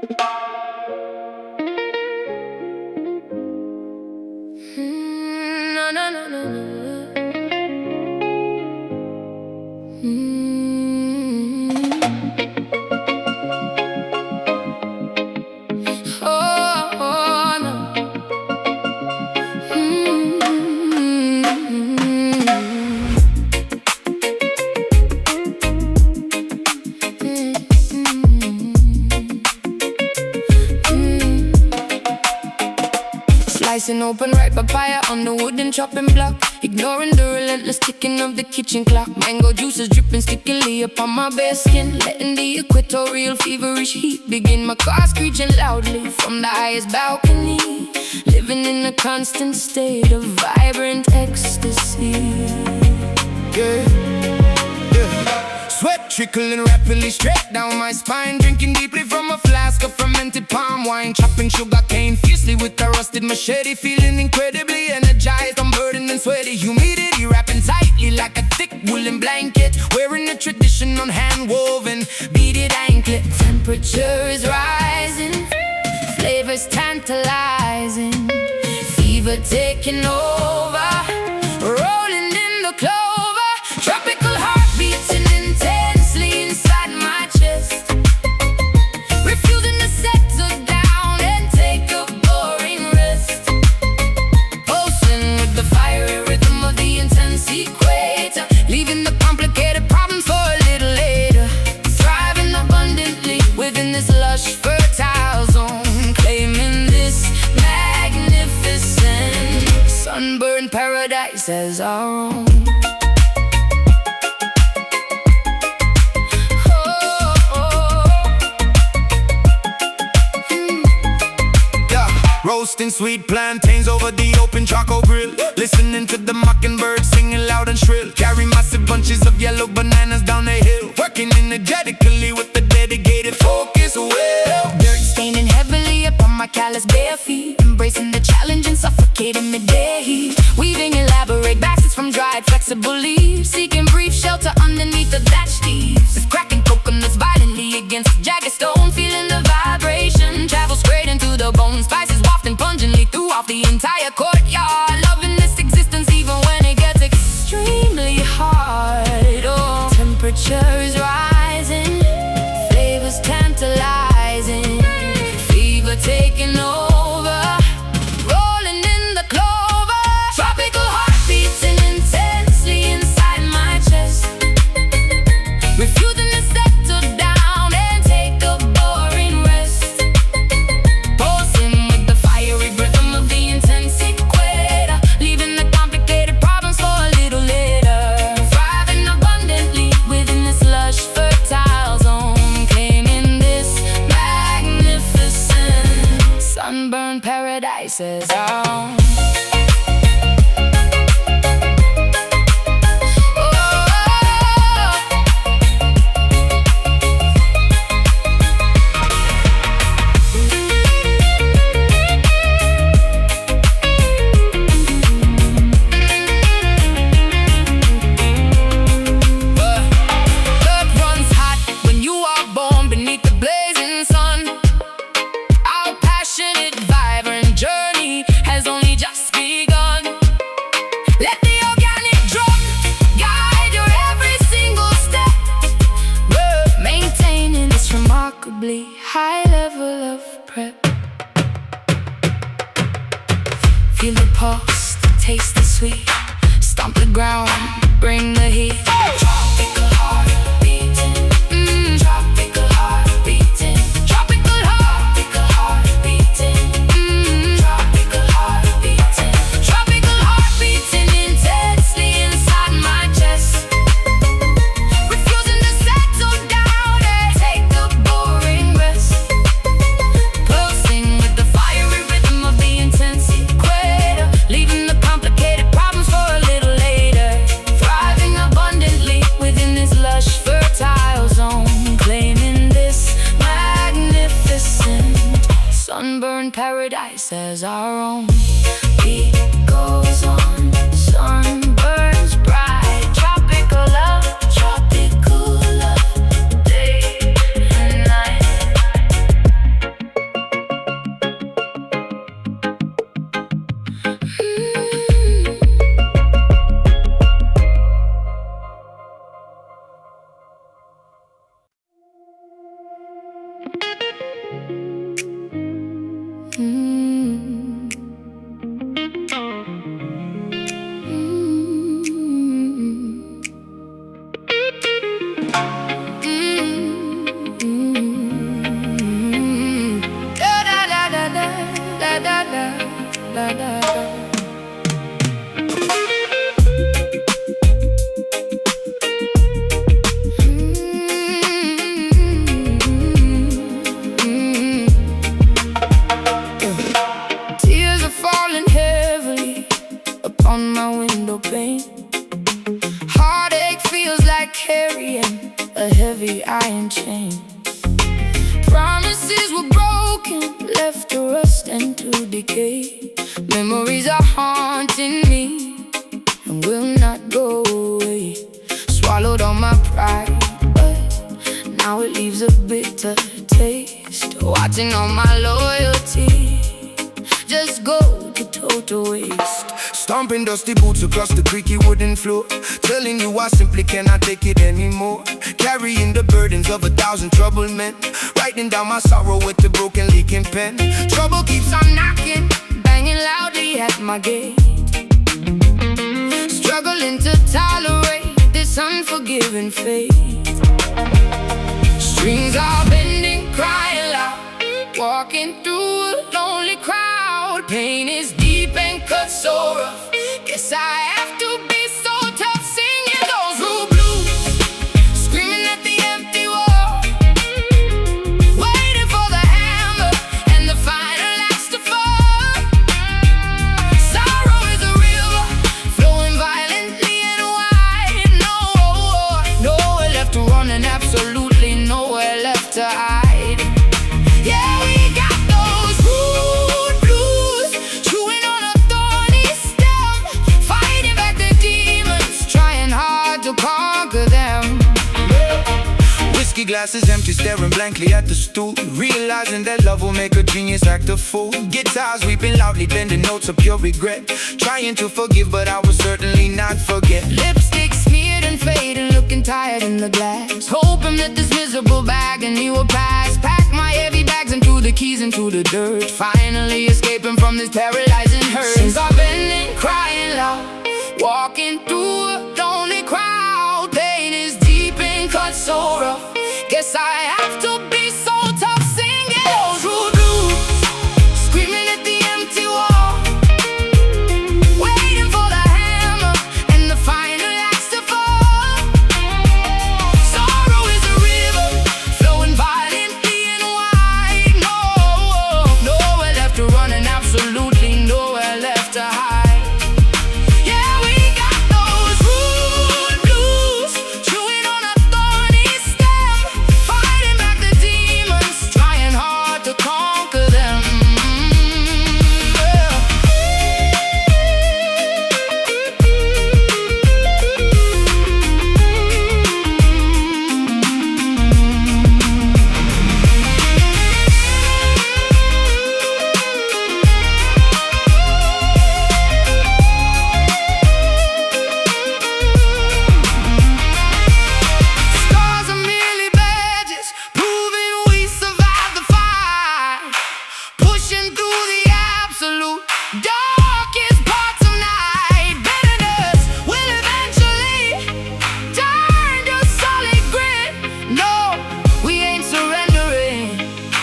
No, no, no, no, no. Oh, oh, no. Slicing open ripe papaya on the wooden chopping block, ignoring the relentless ticking of the kitchen clock. Mango juices dripping stickily upon my bare skin, letting the equatorial feverish heat begin. My car screeching loudly from the highest balcony, living in a constant state of vibrant ecstasy. Yeah. Sweat trickling rapidly straight down my spine, drinking deeply from a flask of fermented palm wine, chopping sugar cane fiercely with a rusted machete, feeling incredibly energized, unburdened and sweaty. Humidity wrapping tightly like a thick woolen blanket, wearing a traditional hand-woven beaded anklet. Temperature is rising, flavors tantalizing, fever taking over, rolling in the clover, tropical heart beating intensely inside my chest, refusing to settle down and take a boring rest, pulsing with the fiery rhythm of the intense equator, leaving the complicated problems for a little later, thriving abundantly within this lush fertile zone, claiming this magnificent sunburned paradise as our own. Roasting sweet plantains over the open charcoal grill, listening to the mockingbird singing loud and shrill. Carry massive bunches of yellow bananas down the hill, working energetically with the dedicated focus will. Dirt staining heavily upon my callous bare feet, embracing the challenge and suffocating midday heat, weaving elaborate baskets from dried flexible leaves, seeking brief shelter underneath the thatched eaves, cracking coconuts violently against the jagged stone, feeling the vibration travel straight into the bone, spices wafting pungently throughout the entire courtyard, loving this existence even when it gets extremely hard. Oh, temperature is rising, flavors tantalizing, fever taking over, rolling in the clover, tropical heart beating intensely inside my chest, refusing to settle down and take a boring rest, pulsing with the fiery rhythm of the intense equator, leaving the complicated problems for a little later, thriving abundantly within this lush fertile zone, claiming this magnificent sunburned paradise as our own. High level of prep, feel the pulse, taste the sweet, stomp the ground, bring the heat. Tropical heart beating, tropical heart beating, tropical heart beating, tropical heart beating, tropical heart beating intensely inside my chest, refusing to settle down and take a boring rest, pulsing with the fiery rhythm of the intense equator, leaving the complicated problems for a little later, thriving abundantly within this lush fertile zone, claiming this magnificent sunburned paradise as our own. Beat goes on, sun burns bright, tropical love, day and night. rust and to decay. Memories are haunting me and will not go away. Swallowed all my pride, but now it leaves a bitter taste. Watching all my loyalty just go to total waste. Stomping dusty boots across the creaky wooden floor, telling you I simply cannot take it anymore. Carrying the burdens of 1,000 troubled men, writing down my sorrow with the broken leaking pen. Trouble keeps on knocking, banging loudly at my gate. Struggling to tolerate this unforgiving fate. Strings are bending, crying loud, walking through a lonely crowd. Pain is deep and cut so rough. Guess I have to be so tough, singing those rude blues, screaming at the empty wall, waiting for the hammer and the final axe to fall. Sorrow is a river flowing violently and wide. Nowhere left to run and absolutely nowhere left to hide. Yeah, we got those rude blues, chewing on a thorny stem, fighting back the demons, trying hard to conquer them. Whiskey glasses empty, staring blankly at the stool, realizing that love will make a genius act a fool. Guitars weeping loudly, bending notes of pure regret, trying to forgive but I will certainly not forget. Lipstick smeared and fading, looking tired in the glass, hoping that this miserable agony will pass. Pack my heavy bags and threw the keys into the dirt, finally escaping from this paralyzing hurt. Strings are bending, crying loud, walking through a lonely crowd. Pain is deep and cut so rough. Guess I have to be so tough, singing those rude blues, screaming at the empty wall, waiting for the hammer and the final axe to fall. Sorrow is a river flowing violently and wide. Nowhere left to run and absolutely nowhere left to hide. Yeah, we got those rude blues, chewing on a thorny stem, fighting back the demons, trying hard to conquer them. Scars are merely badges, proving we survived the fight, pushing through the absolute darkest parts of night. Bitterness will eventually turn to solid grit. No, we ain't surrendering,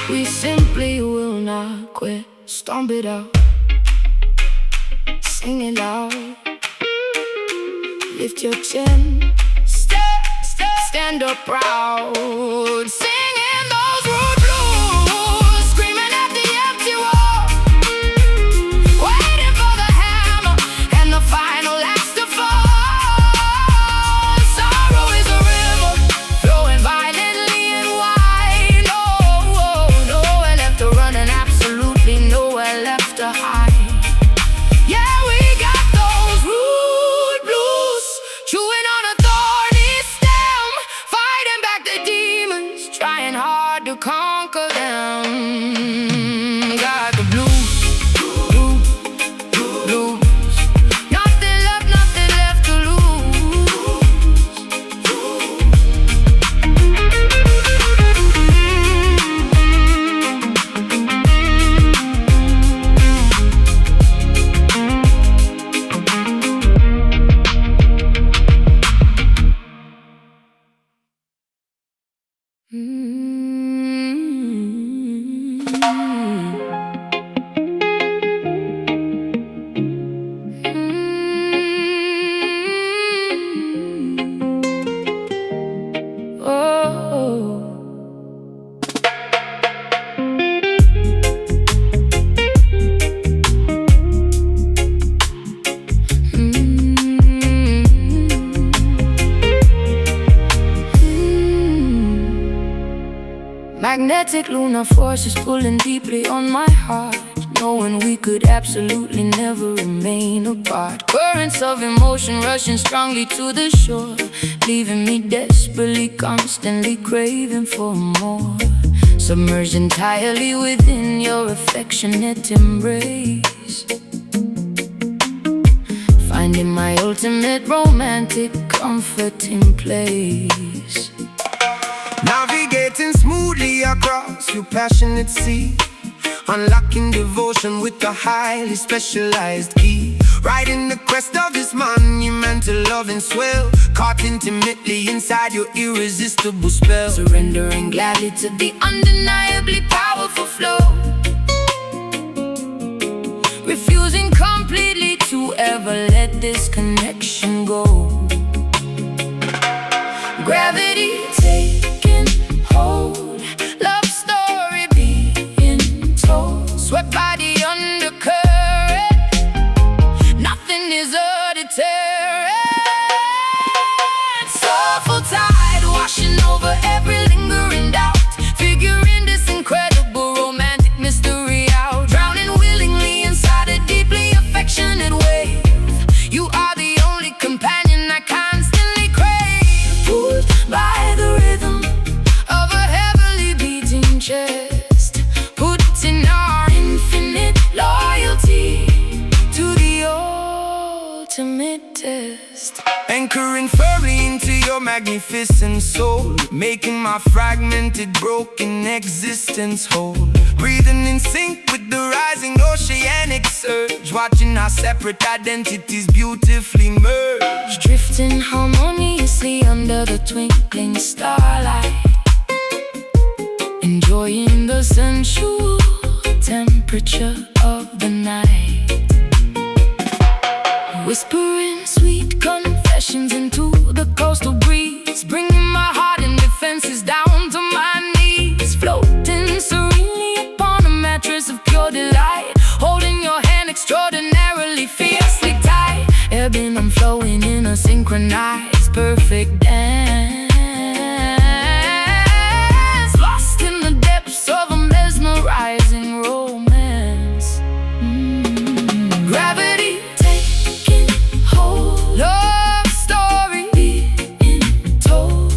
we simply will not quit. Stomp it out, sing it loud, lift your chin, stand up proud, singing those rude blues, screaming at the empty wall, waiting for the hammer and the final axe to fall. Sorrow is a river flowing violently and wide. Nowhere left to run and absolutely nowhere left to hide. Yeah, we got those rude blues, chewing on a thorny stem, fighting back the demons, trying hard to conquer them. Got the blues, blues, nothing left to lose. Mm-hmm. Magnetic lunar forces pulling deeply on my heart, knowing we could absolutely never remain apart. Currents of emotion rushing strongly to the shore, leaving me desperately, constantly craving for more. Submerged entirely within your affectionate embrace, finding my ultimate romantic comforting place. Navigating smoothly across your passionate sea, unlocking devotion with a highly specialized key. Riding the crest of this monumental loving swell, caught intimately inside your irresistible spell. Surrendering gladly to the undeniably powerful flow, refusing completely to ever let this connection go. Gravity taking hold, love story being told, swept by the undercurrent, nothing is a deterrent. Soulful tide washing over every lingering doubt, figuring this incredible romantic mystery out, drowning willingly inside a deeply affectionate wave. You are the only companion I constantly crave, pulled by the rhythm of a heavily beating chest, putting our infinite loyalty to the ultimate test. Anchoring firmly into your magnificent soul, making my fragmented, broken existence whole. Breathing in sync with the rising oceanic surge, watching our separate identities beautifully merge. Drifting harmoniously under the twinkling starlight, enjoying the sensual temperature of the night, whispering sweet confessions into the coastal breeze, bringing my heart and defenses down to my knees, floating serenely upon a mattress of pure delight, holding your hand extraordinarily fiercely tight, ebbing and flowing in a synchronized perfect dance, lost in the depths of a mesmerizing romance. Gravity taking hold, love story being told,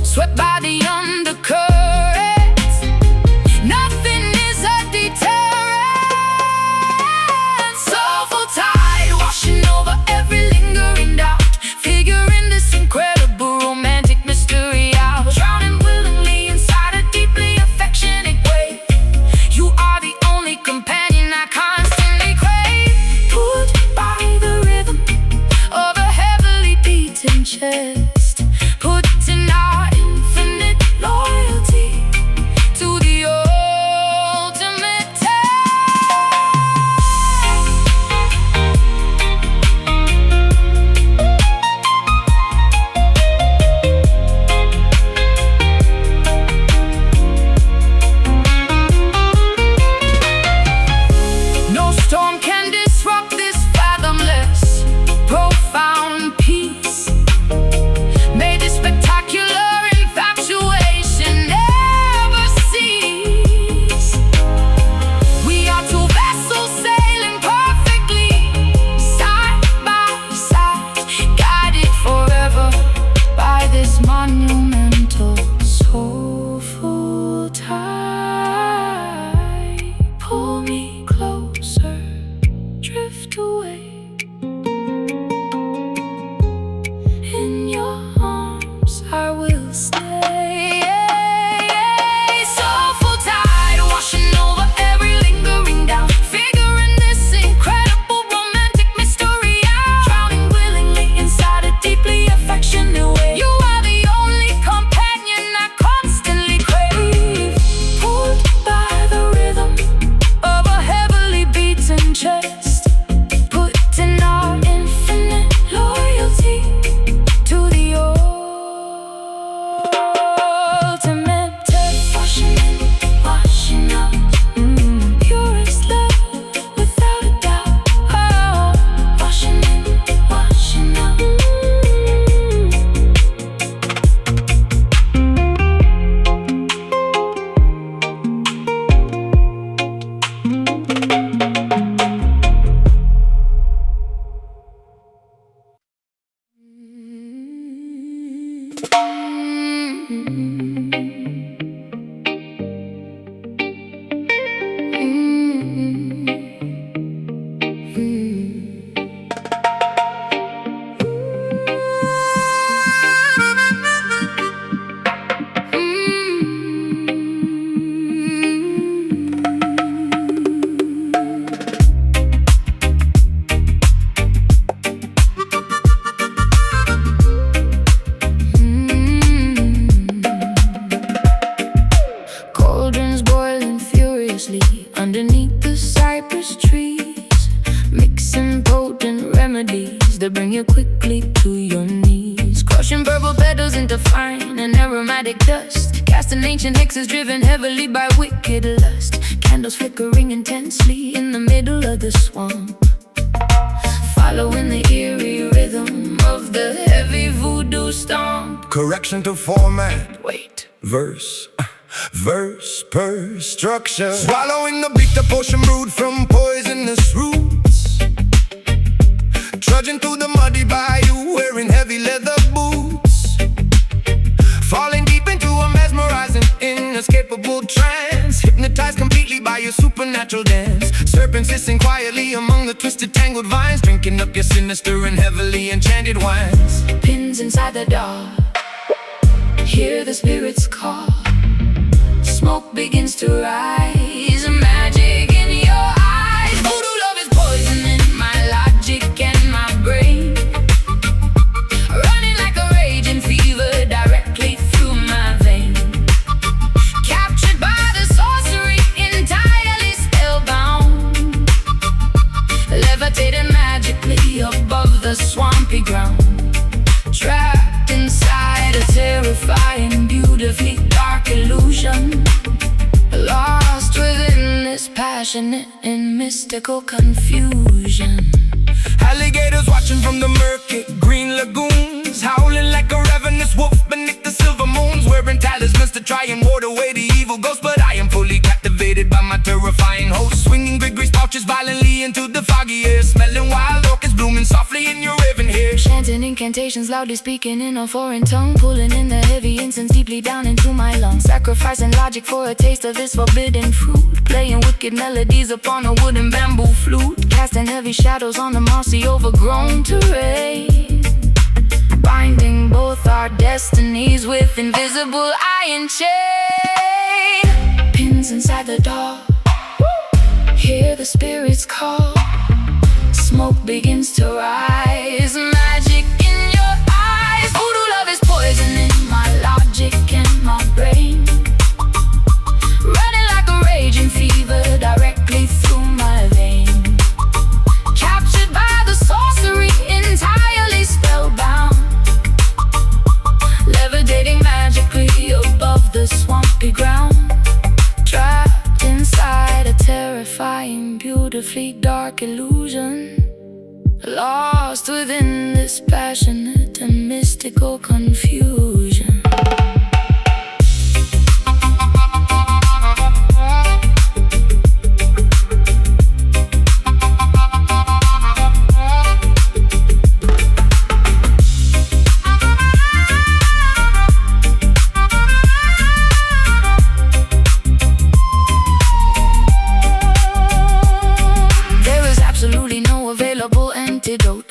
cauldrons boiling furiously underneath the cypress trees, mixing potent remedies that bring you quickly to your knees. Crushing purple petals into fine and aromatic dust, casting ancient hexes driven heavily by wicked lust. Candles flickering intensely in the middle of the swamp, following the eerie rhythm of the heavy voodoo stomp. Correction to format. Wait. Verse per structure. Swallowing the bitter potion brewed from poisonous roots, trudging through the muddy bayou wearing heavy leather boots, falling deep into a mesmerizing, inescapable trance, hypnotized completely by your supernatural dance. Serpents hissing quietly among the twisted tangled vines, drinking up your sinister and heavily enchanted wines. Pins inside the dark, hear the spirits call. Smoke begins to rise, magic in your eyes. Voodoo love is poisoning my logic and my brain, running like a raging fever directly through my vein. Captured by the sorcery, entirely spellbound, levitating magically above the swampy ground. Trapped inside a terrifying, beautifully dark illusion, lost within this passionate and mystical confusion. Alligators watching from the murky green lagoons, howling like a ravenous wolf beneath the silver moons, wearing talismans to try and ward away the evil ghost. But I am fully captivated by my terrifying host, swinging Gregory's pouches violently into the foggy air, smelling wild orchids blooming softly in your raven hair. Chanting incantations, loudly speaking in a foreign tongue, pulling in the heavy incense deeply down into my lungs, sacrificing logic for a taste of this forbidden fruit, playing wicked melodies upon a wooden bamboo flute, casting heavy shadows on the mossy overgrown terrain, binding both our destinies with invisible iron chain. Pins inside the dark, hear the spirits call. Smoke begins to rise, magic in your eyes. Voodoo love is poisoning my logic and my brain, running like a raging fever directly through my vein. Captured by the sorcery, entirely spellbound, levitating magically above the swampy ground. Trapped inside a terrifying, beautifully dark illusion, lost within this passionate and mystical confusion.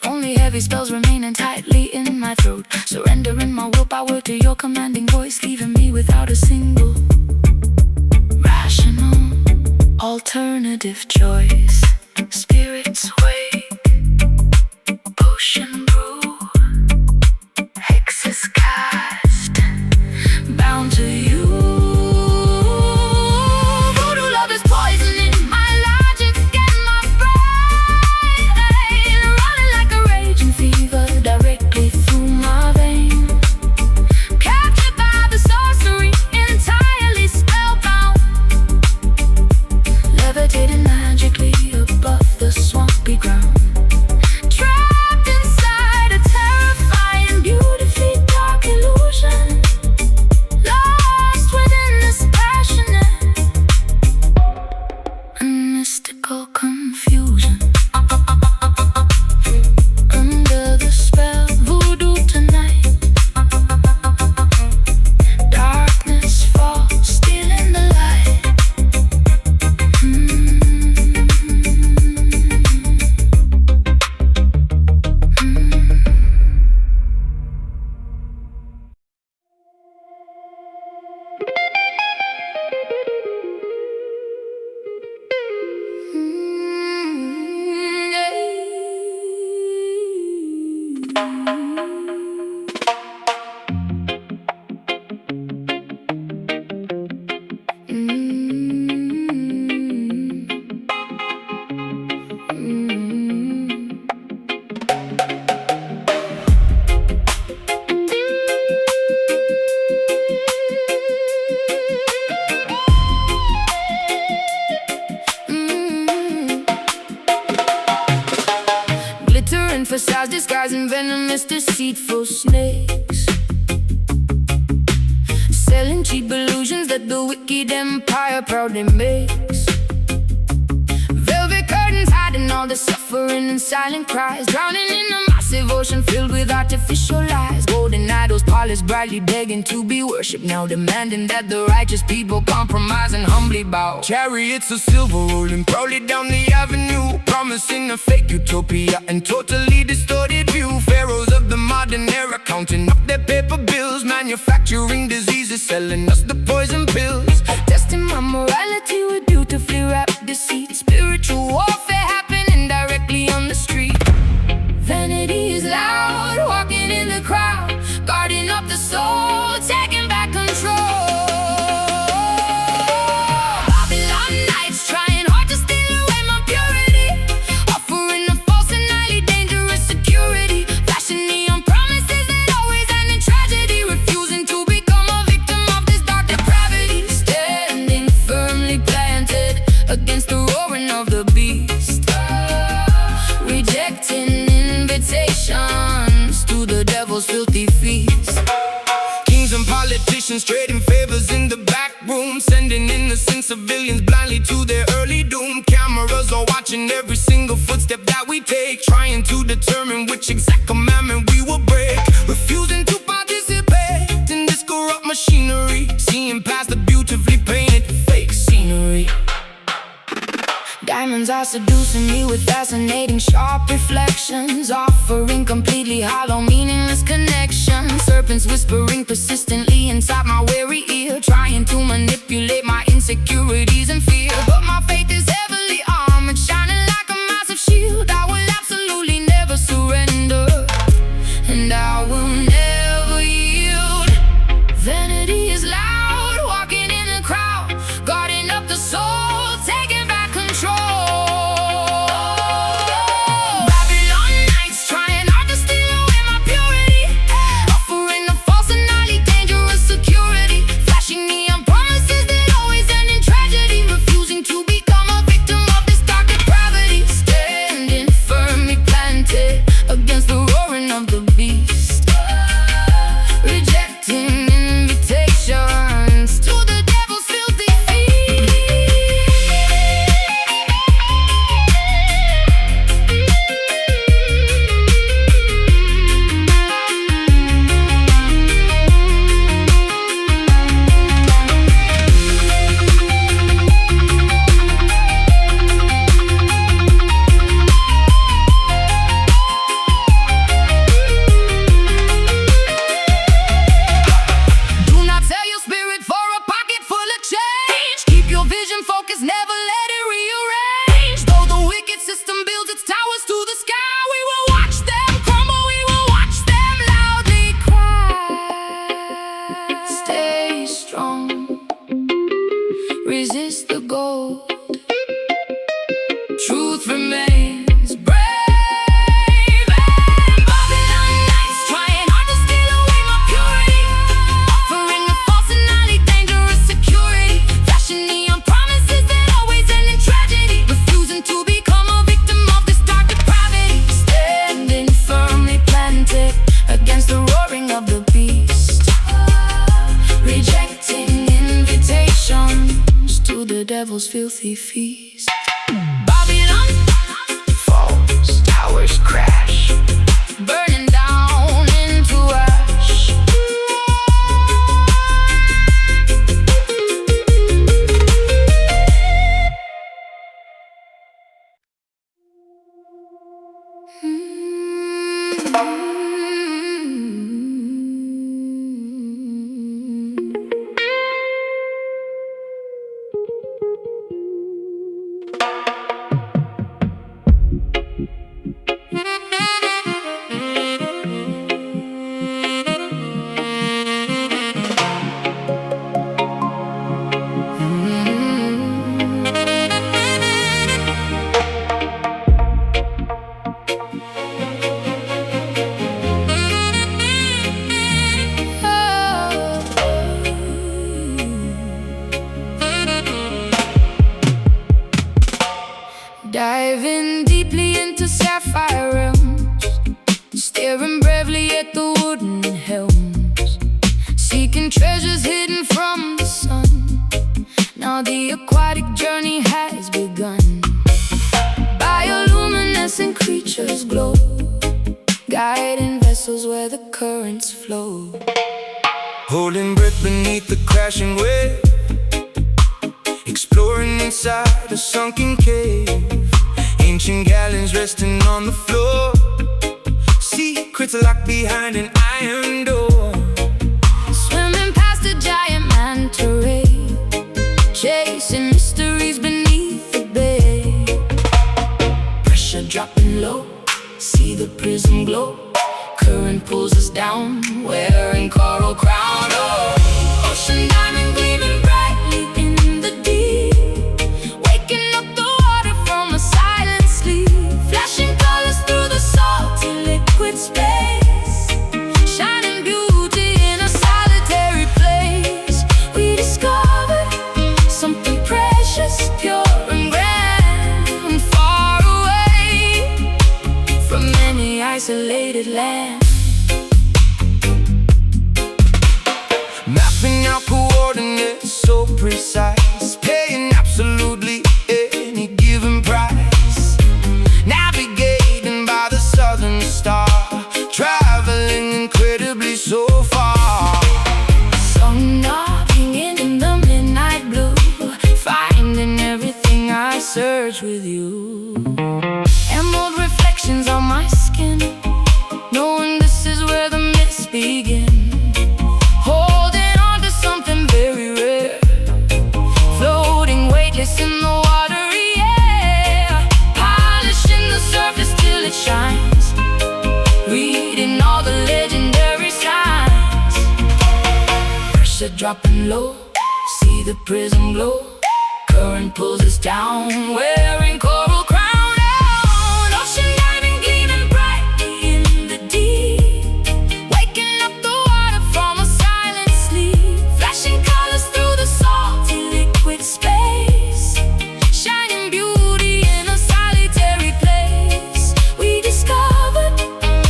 Only heavy spells remaining tightly in my throat, surrendering my willpower to your commanding voice, leaving me without a single rational alternative choice. Spirits wake, potion brew, hexes cast, bound to you. Voodoo love is poisoning my logic and my brain, running like a raging fever directly through my vein. Captured by the sorcery, entirely spellbound, levitating magically above the swampy disguised in venomous, deceitful snakes, selling cheap illusions that the wicked empire proudly makes. Velvet curtains hiding all the suffering and silent cries, drowning in a massive ocean filled with artificial lies. Golden idols polished brightly, begging to be worshipped, now demanding that the righteous people compromise and humbly bow. Chariots of silver rolling proudly down the avenue, promising a fake utopia and totally distorted view. Pharaohs of the modern era counting up their paper bills, manufacturing diseases, selling us the poison pills, testing my morality with beautifully wrapped deceit. Spiritual warfare happening directly on the street. Vanity is loud, walking in the crowd, guarding up the soul, taking back control. Babylon nights trying hard to steal away my purity, offering a false and highly dangerous security, flashing neon promises that always end in tragedy, refusing to become a victim of this dark depravity, standing firmly planted against the roaring of the beast, rejecting invitations to the devil's filthy feast. Kings and politicians trading favors in the back room, sending innocent civilians blindly to their early doom. Cameras are watching every single footstep that we take, trying to determine which exact commandment we will break, refusing to participate in this corrupt machinery, seeing past the beautifully painted fake scenery. Diamonds are seducing me with fascinating sharp reflections, offering completely hollow meaningless connections. Serpents whispering persistently inside my weary ear, trying to manipulate my insecurities and fear. But my faith is heavily armored, shining like a massive shield. I will absolutely never surrender, and I will never yield. Vanity is loud, walking in the crowd, guarding up the soul, taking back control. Babylon nights trying hard to steal away my purity, offering a false and highly dangerous security, flashing neon promises that always end in tragedy, refusing to become a victim of this dark depravity, standing firmly planted against the roaring of the beast, rejecting invitations to the devil's filthy feast. Do not sell your spirit for a pocket full of change. Keep your vision focused, never let it rearrange. Though the wicked system builds its towers to the sky, we will watch them crumble, we will watch them loudly cry. Stay strong, resist the gold, truth remains brave. And Babylon nights trying hard to steal away my purity, offering a false and highly dangerous security, flashing neon promises that always end in tragedy, refusing to become a victim of this dark depravity, standing firmly planted against the roaring of the beast, rejecting invitations to the devil's filthy feast. Babylon falls, towers crash, burning down into ash. Now the aquatic journey has begun. Bioluminescent creatures glow, guiding vessels where the currents flow. Holding breath beneath the crashing wave, exploring inside a sunken cave. Ancient gallons resting on the floor, secrets locked behind an iron door. Swimming past a giant manta ray, chasing mysteries beneath the bay. Pressure dropping low, see the prism glow. Current pulls us down, wearing coral crown. Oh, ocean diamond gleaming brightly in the deep, waking up the water from a silent sleep. Flashing colors through the salty liquid space, shining beauty in a solitary place. We discovered something precious, pure and grand, far away from any isolated land. Mapping out coordinates so precise, paying absolutely any given price. Navigating by the southern star, traveling incredibly so far. Sun knocking in the midnight blue, finding everything I search with you. Emerald reflections on my skin, knowing this is where the myths begin. Holding on to something very rare, floating weightless in the watery air. Polishing the surface till it shines, reading all the legendary signs. Pressure dropping low, see the prism glow. Current pulls us down, wearing coral crown. Ocean diamond gleaming brightly in the deep, waking up the water from a silent sleep. Flashing colors through the salty liquid space, shining beauty in a solitary place. We discovered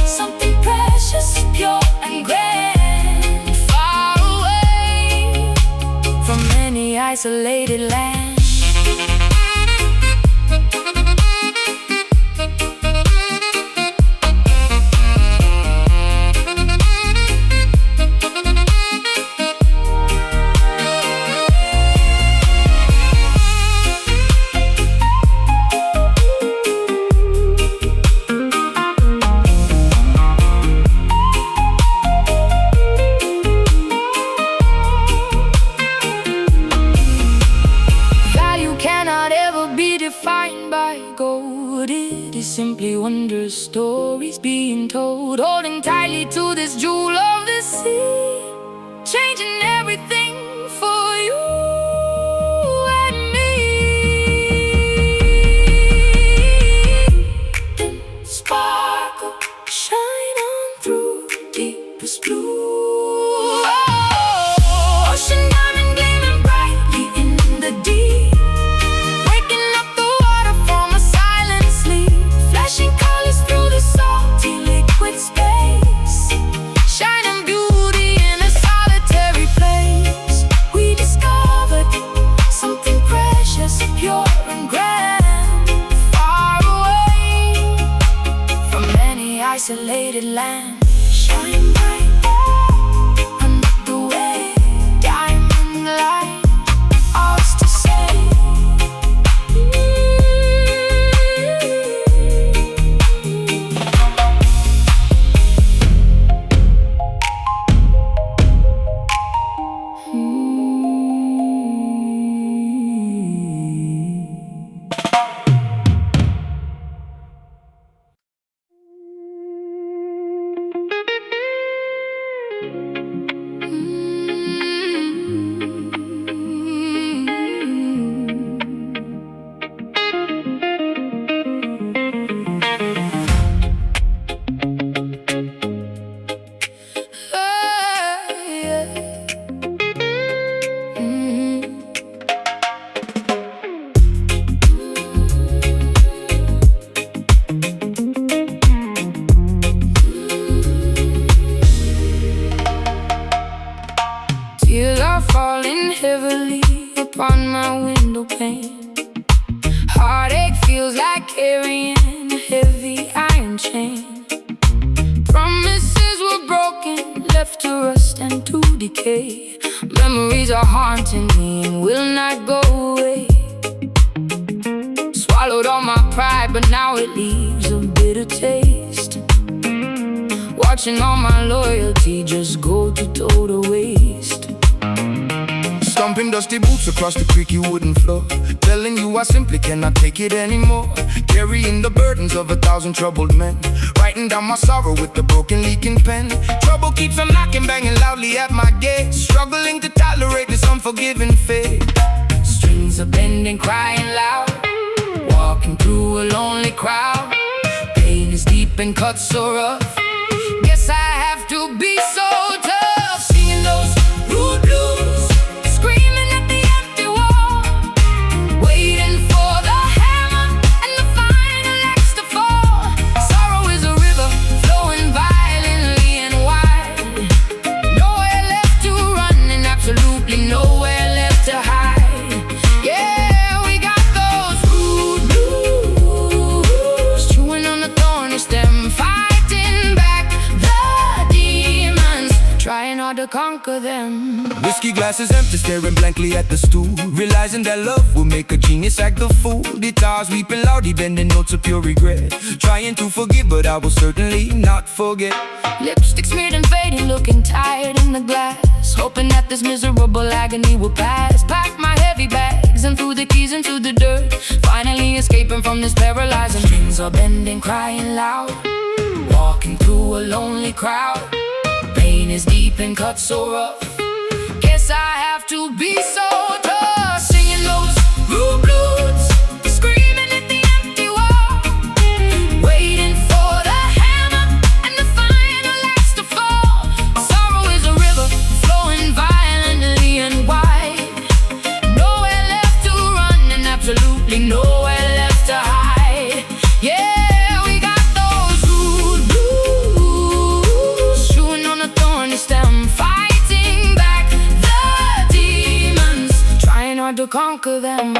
something precious, pure and grand, far away from any isolated land. Defined by gold, it is simply wondrous stories being told. Holding tightly to this jewel of the sea, changing everything for you and me. Then sparkle, shine on through deepest blue. Oh, ocean diamond gleaming brightly in the deep, colors through the salty liquid space, shining beauty in a solitary place. We discovered something precious, pure and grand, far away from any isolated land. Shine bright under the way, diamond light, ours to say. window pane. Heartache feels like carrying a heavy iron chain. Promises were broken, left to rust and to decay. Memories are haunting me and will not go away. Swallowed all my pride, but now it leaves a bitter taste. Watching all my loyalty just go to total waste. Stomping dusty boots across the creaky wooden floor, telling you I simply cannot take it anymore. Carrying the burdens of 1,000 troubled men, writing down my sorrow with the broken leaking pen. Trouble keeps on knocking, banging loudly at my gate, struggling to tolerate this unforgiving fate. Strings are bending, crying loud, walking through a lonely crowd. Pain is deep and cuts so rough, guess I have to be so tough. Singing those rude blues, screaming at the empty wall, waiting for the hammer and the final axe to fall. Sorrow is a river flowing violently and wide. Nowhere left to run and absolutely nowhere left to hide. Yeah, we got those rude blues, chewing on the thorny stem, fighting back the demons, trying hard to conquer them. Whiskey glasses empty, staring blankly at the stool, realizing that love will make a genius act the fool. Guitars weeping loudly, bending notes of pure regret, trying to forgive, but I will certainly not forget. Lipstick smeared and fading, looking tired in the glass, hoping that this miserable agony will pass. Pack my heavy bags and threw the keys into the dirt, finally escaping from this paralyzing. Strings are bending, crying loud, walking through a lonely crowd. Pain is deep and cuts so rough, guess I have to be so tough. Singing those rude blues, screaming at the empty wall, waiting for the hammer and the final axe to fall. Sorrow is a river flowing violently and wide. Nowhere left to run and absolutely nowhere left to hide. Yeah, we got those rude blues, chewing on a thorny stem, fighting back the demons, trying hard to conquer them.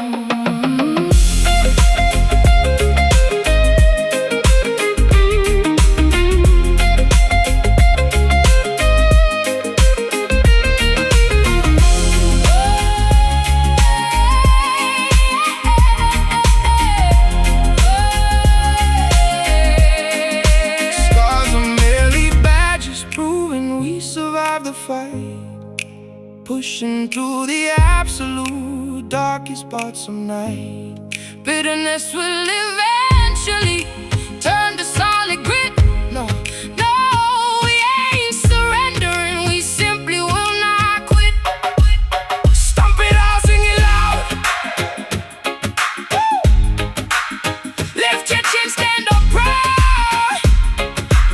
Scars are merely badges, proving we survived the fight, pushing through the absolute darkest parts of night. Bitterness will eventually turn to solid grit. No, no, we ain't surrendering, we simply will not quit. Stomp it out, sing it loud. Lift your chin, stand up proud.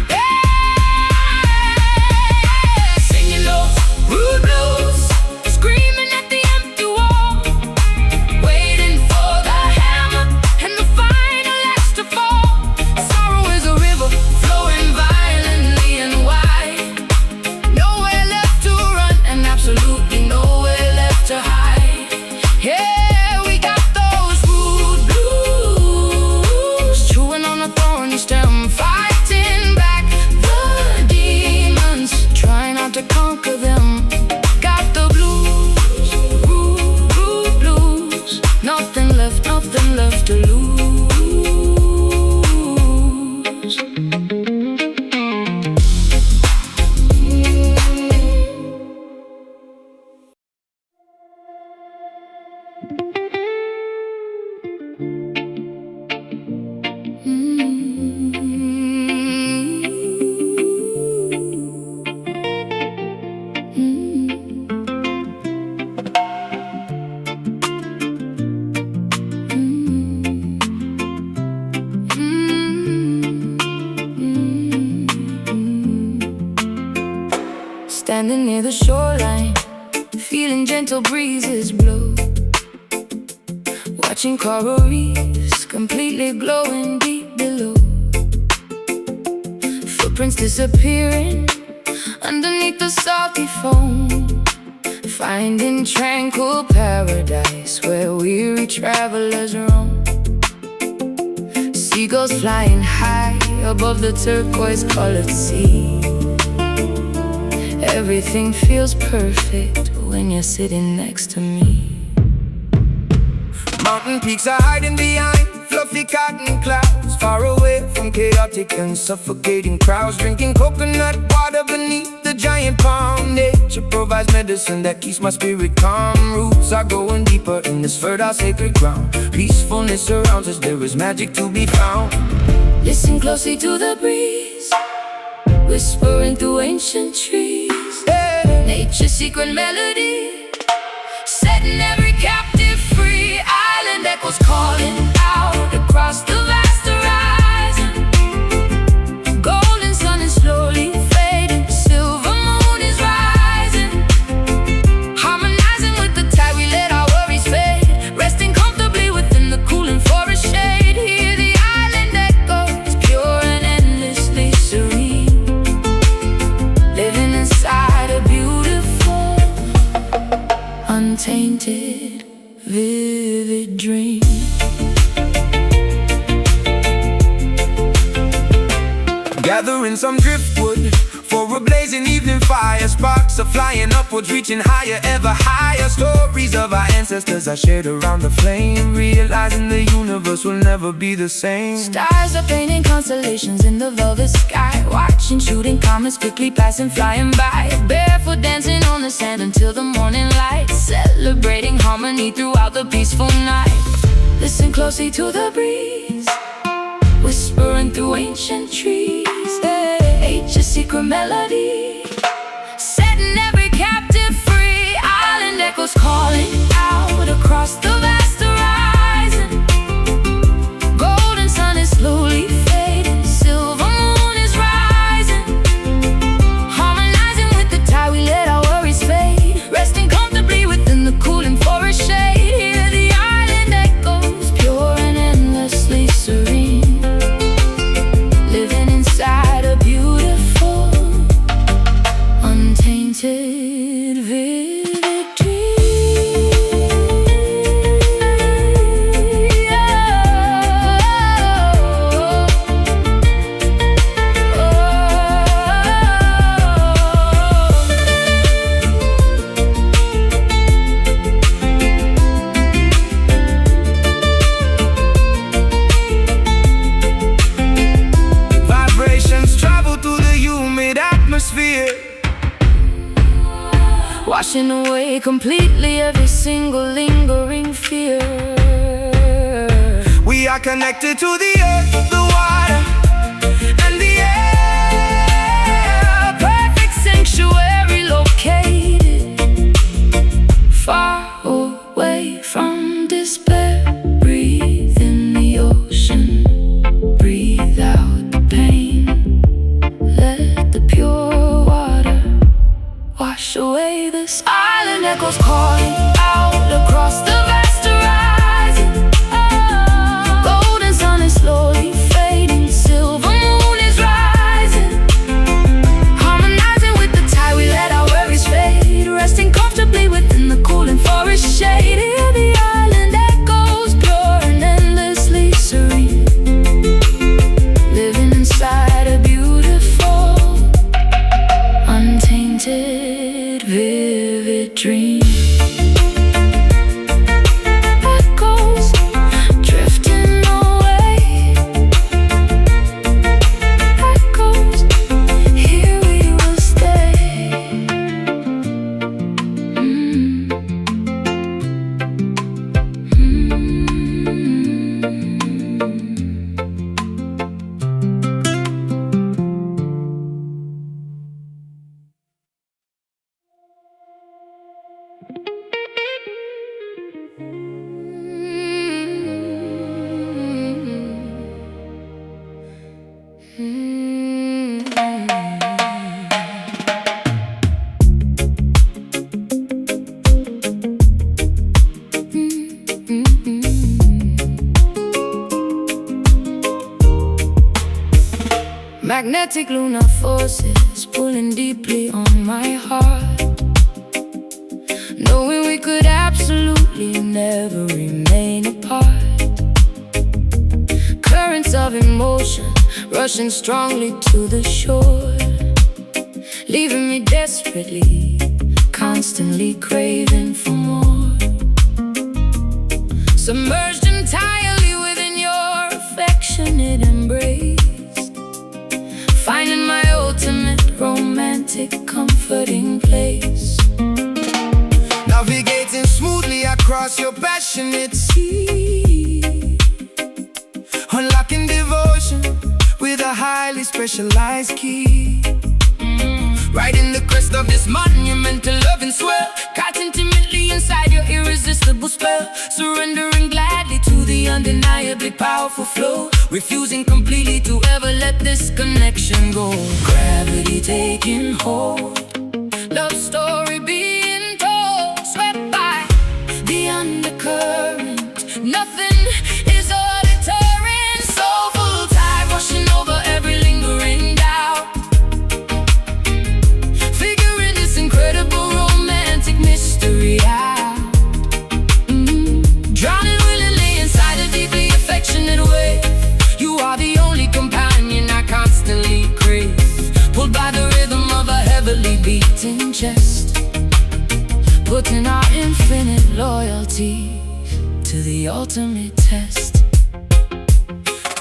Yeah, singing those rude blues, screaming at the empty wall, waiting for the hammer and the final axe to fall. Sorrow is a river flowing violently and wide. Nowhere left to run and absolutely nowhere left to hide. Yeah, we got those rude blues, chewing on a thorny stem, fighting back the demons, trying not to conquer them. Got the blues, rude blues, nothing left to lose. Standing near the shoreline, feeling gentle breezes blow, watching coral reefs completely glowing deep below. Footprints disappearing underneath the salty foam, finding tranquil paradise where weary travelers roam. Seagulls flying high above the turquoise-colored sea. Everything feels perfect when you're sitting next to me. Mountain peaks are hiding behind fluffy cotton clouds, far away from chaotic and suffocating crowds, drinking coconut water beneath the giant palm. Nature provides medicine that keeps my spirit calm. Roots are growing deeper in this fertile sacred ground. Peacefulness surrounds us, there is magic to be found. Listen closely to the breeze, whispering through ancient trees. Nature's secret melody, setting every captive free. Island echoes calling out across the vast horizon. Golden sun is slowly fading, silver moon is rising. Harmonizing with the tide, we let our worries fade, resting comfortably within the cooling forest shade. Hear the island echoes, pure and endlessly serene, living inside a beautiful, untainted, vivid dream. Gathering some driftwood for a blazing evening fire. Sparks are flying upwards, reaching higher, ever higher. Stories of our ancestors are shared around the flame, realizing the universe will never be the same. Stars are painting constellations in the velvet sky, watching shooting comets quickly passing, flying by. Barefoot dancing on the sand until the morning light, celebrating harmony throughout the peaceful night. Listen closely to the breeze, whispering through ancient trees. Nature's secret melody, setting every captive free. Island echoes calling out across the vast horizon. Golden sun is slowly fading, silver moon is rising. Harmonizing with the tide, we let our worries fade, resting comfortably within the cooling forest shade. Hear the island echoes, pure and endlessly serene, living inside a beautiful, untainted, vivid dream. Vibrations travel through the humid atmosphere, Washing away completely every single lingering fear. we are connected to the earth, the water, and the air. Perfect sanctuary located far away from despair. Breathe in the ocean, breathe out the pain. Let the pure water wash away this. Island echoes calling out across the vast horizon. Golden sun is slowly fading, silver moon is rising. Harmonizing with the tide, we let our worries fade, resting comfortably within the cooling forest shade. Hear the island echoes, pure and endlessly serene, living inside a beautiful, untainted, vivid dream. Echoes drifting away. Echoes, here we will stay. Magnetic lunar forces pulling deeply on my heart. we could absolutely never remain apart. Currents of emotion rushing strongly to the shore, leaving me desperately, constantly craving for more. Submerged entirely within your affectionate embrace, finding my ultimate romantic comforting place. Navigating smoothly across your passionate sea, unlocking devotion with a highly specialized key. Riding the crest of this monumental loving swell, caught intimately inside your irresistible spell, surrendering gladly to the undeniably powerful flow, refusing completely to ever let this connection go. Gravity taking hold, love story being told, swept by the undercurrent. Nothing is a deterrent, soulful tide washing over every lingering doubt, figuring this incredible romantic mystery out. Drowning willingly inside a deeply affectionate wave, you are the only companion I constantly crave, pulled by the rhythm of a heavily beating chest, putting our infinite loyalty to the ultimate test.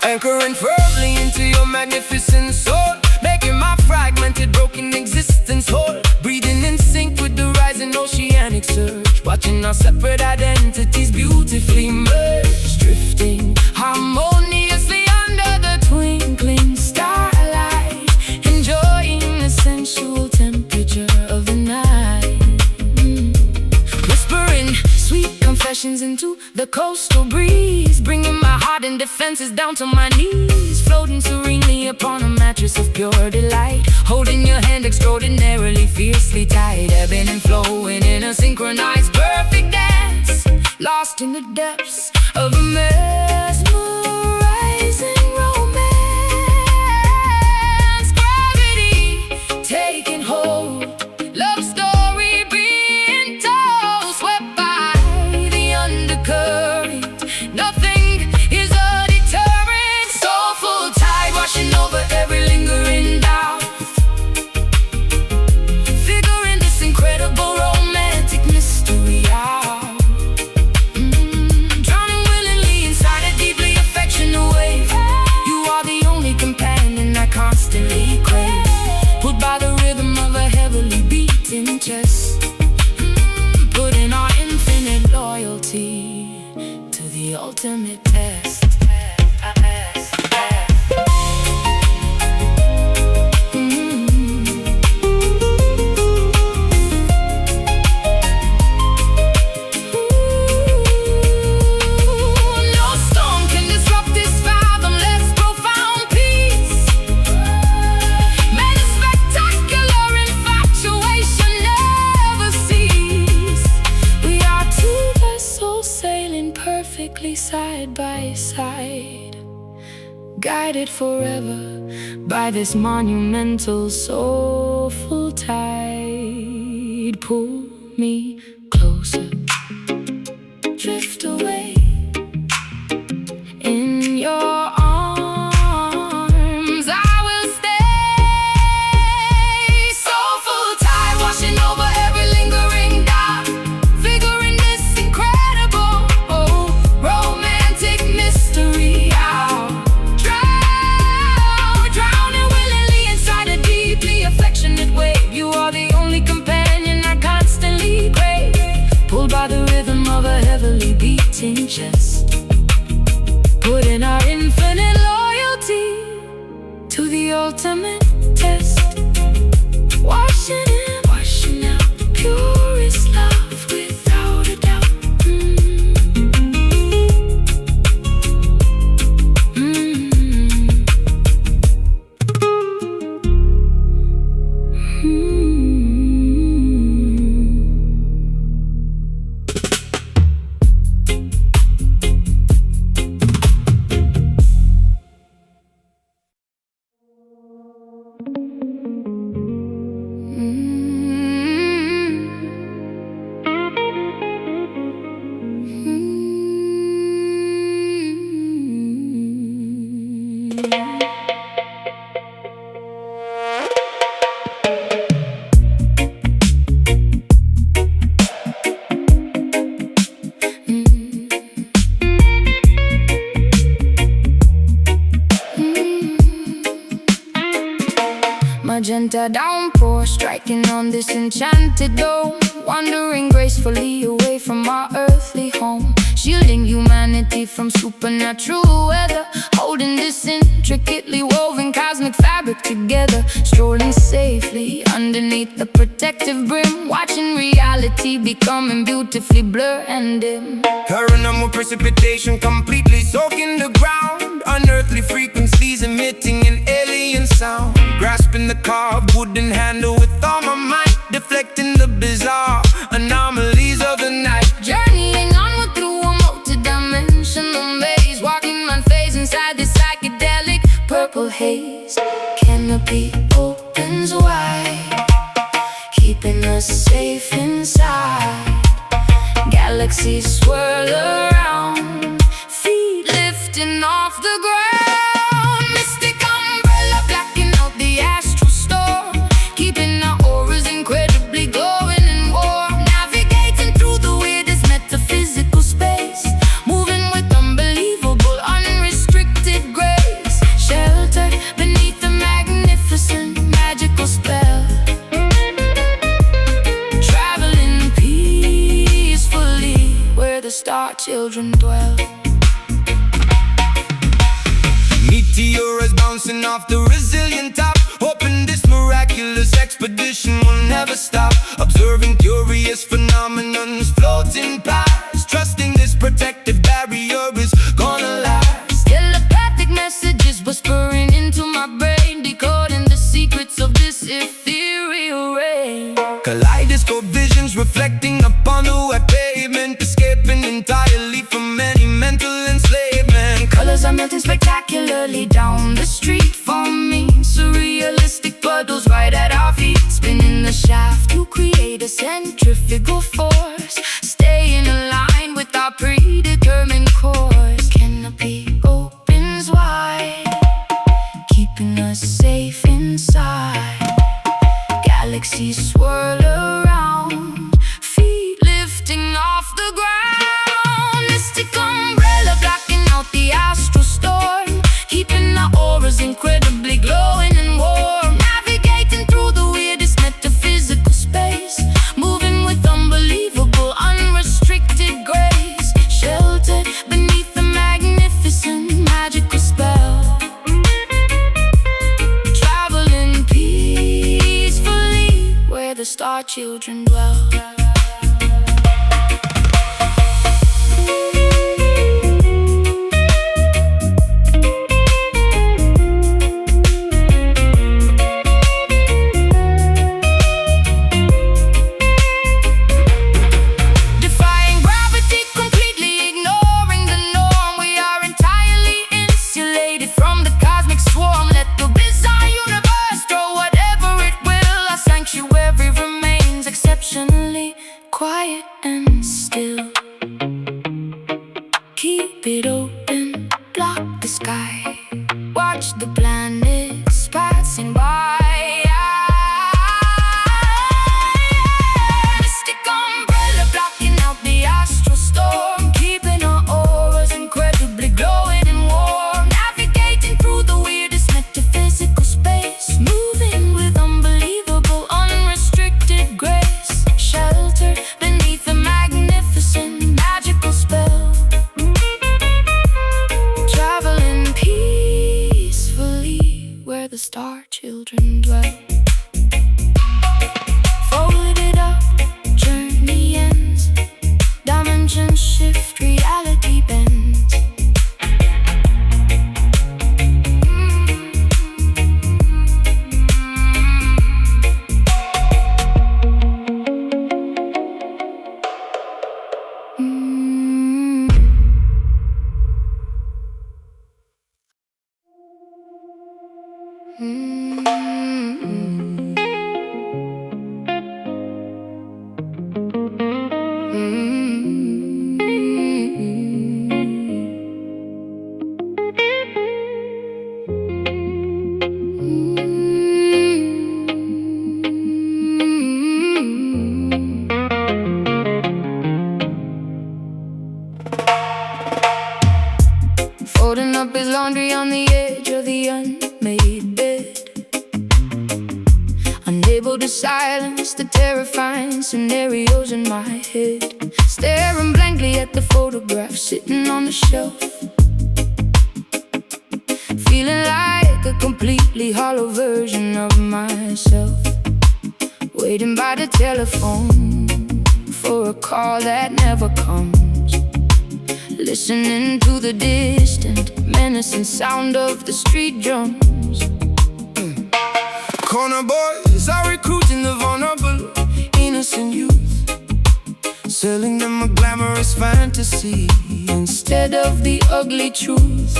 Anchoring firmly into your magnificent soul, making my fragmented, broken existence whole, breathing in sync with the rising oceanic surge, watching our separate identities beautifully merge, drifting harmoniously under the twinkling starlight, enjoying the sensual temperature of the night. Whispering sweet confessions into the coastal breeze, bringing my heart and defenses down to my knees, floating serenely upon a mattress of pure delight, holding your hand extraordinarily fiercely tight, ebbing and flowing in a synchronized perfect dance, lost in the depths of a mesmerizing romance. Gravity taking hold, love story being told, swept by the undercurrent. Nothing is a deterrent, soulful tide washing over every lingering doubt, figuring this incredible romantic mystery out. Drowning willingly inside a deeply affectionate wave, you are the only companion I constantly crave, pulled by the rhythm of a heavily beating chest, putting our infinite loyalty to the ultimate test. No storm can disrupt this fathomless profound peace. May the spectacular infatuation never cease. We are two vessels sailing perfectly side by side, guided forever by this monumental soulful tide. Pull me closer, drift away in your arms, I will stay. Soulful tide washing over every lingering doubt, figuring this incredible romantic mystery out. Drowning willingly inside a deeply affectionate wave, you are the only companion I constantly crave, pulled by the rhythm of a heavily beating chest, putting our infinite loyalty to the ultimate test, washing in, washing out the purest love without a doubt. magenta downpour, striking on this enchanted dome, wandering gracefully away from our earthly home, shielding humanity from supernatural weather, holding this intricately woven cosmic fabric together, strolling safely underneath the protective brim, watching reality becoming beautifully blurred and dim. Paranormal precipitation completely soaking the ground, unearthly frequencies emitting an alien sound, grasping the carved wooden handle with all my might, deflecting the bizarre anomalies of the night. Journeying onward through a multi-dimensional maze, walking unfazed inside this psychedelic purple haze. Canopy opens wide, keeping us safe inside. Galaxies swirl around, feet lifting off the ground. Mystic umbrella blacking out the astral storm, keeping our auras incredibly glowing and warm. Navigating through the weirdest metaphysical space, moving with unbelievable, unrestricted grace. Sheltered beneath the magnificent magical spell, traveling peacefully where the star children dwell. Meteors bouncing off the resilient top, hoping this miraculous expedition will never stop. Observing curious phenomenons floating past, trusting this protective barrier is gonna last. Telepathic messages whispering into my brain, decoding the secrets of this ethereal rain. Kaleidoscope visions reflecting upon the wet pavement, escaping entirely from any mental enslavement. Colors are melting spectacularly down the street for me, surrealistic puddles right at our feet, spinning the shaft to create a centrifugal force, staying aligned with our predetermined course. Canopy opens wide, keeping us safe inside. Galaxies swirl around, feet lifting off the ground. Mystic umbrella blocking out the astral storm, keeping our auras incredibly glowing and warm. Navigating through the weirdest metaphysical space, moving with unbelievable, unrestricted grace. Sheltered beneath the magnificent magical spell, traveling peacefully where the star children dwell. Defying gravity, completely ignoring the norm, we are entirely insulated from the cosmic swarm. Let the bizarre universe throw whatever it will, our sanctuary remains exceptionally quiet and still. Keep it open, block the sky, watch the planets passing by. Mystic umbrella blocking out the astral storm, keeping our auras incredibly glowing and warm. Navigating through the weirdest metaphysical space, moving with unbelievable, unrestricted grace. Sheltered beneath the magnificent magical spell, traveling peacefully where the star children dwell. Folded up, journey ends, dimensions shift, reality bends. Folding up his laundry on the edge of the unmade bed, unable to silence the terrifying scenarios in my head. Staring blankly at the photograph sitting on the shelf, feeling like a completely hollow version of myself, waiting by the telephone for a call that never comes, listening to the distant, menacing sound of the street drums. Corner boys are recruiting the vulnerable, innocent youth, selling them a glamorous fantasy instead of the ugly truth,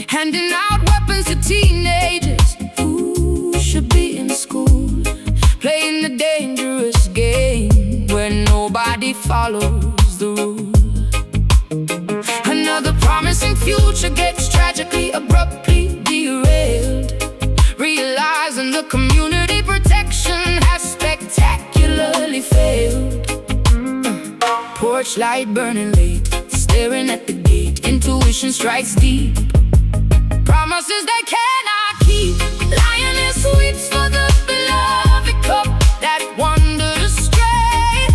handing out weapons to teenagers who should be in school, playing the dangerous game where nobody follows the rules. Another promising future gets tragically, abruptly derailed, realizing the community protection has spectacularly failed. Porch light burning late, staring at the gate, intuition strikes deep, promises they cannot keep. Lioness weeps for the beloved cup that wandered astray,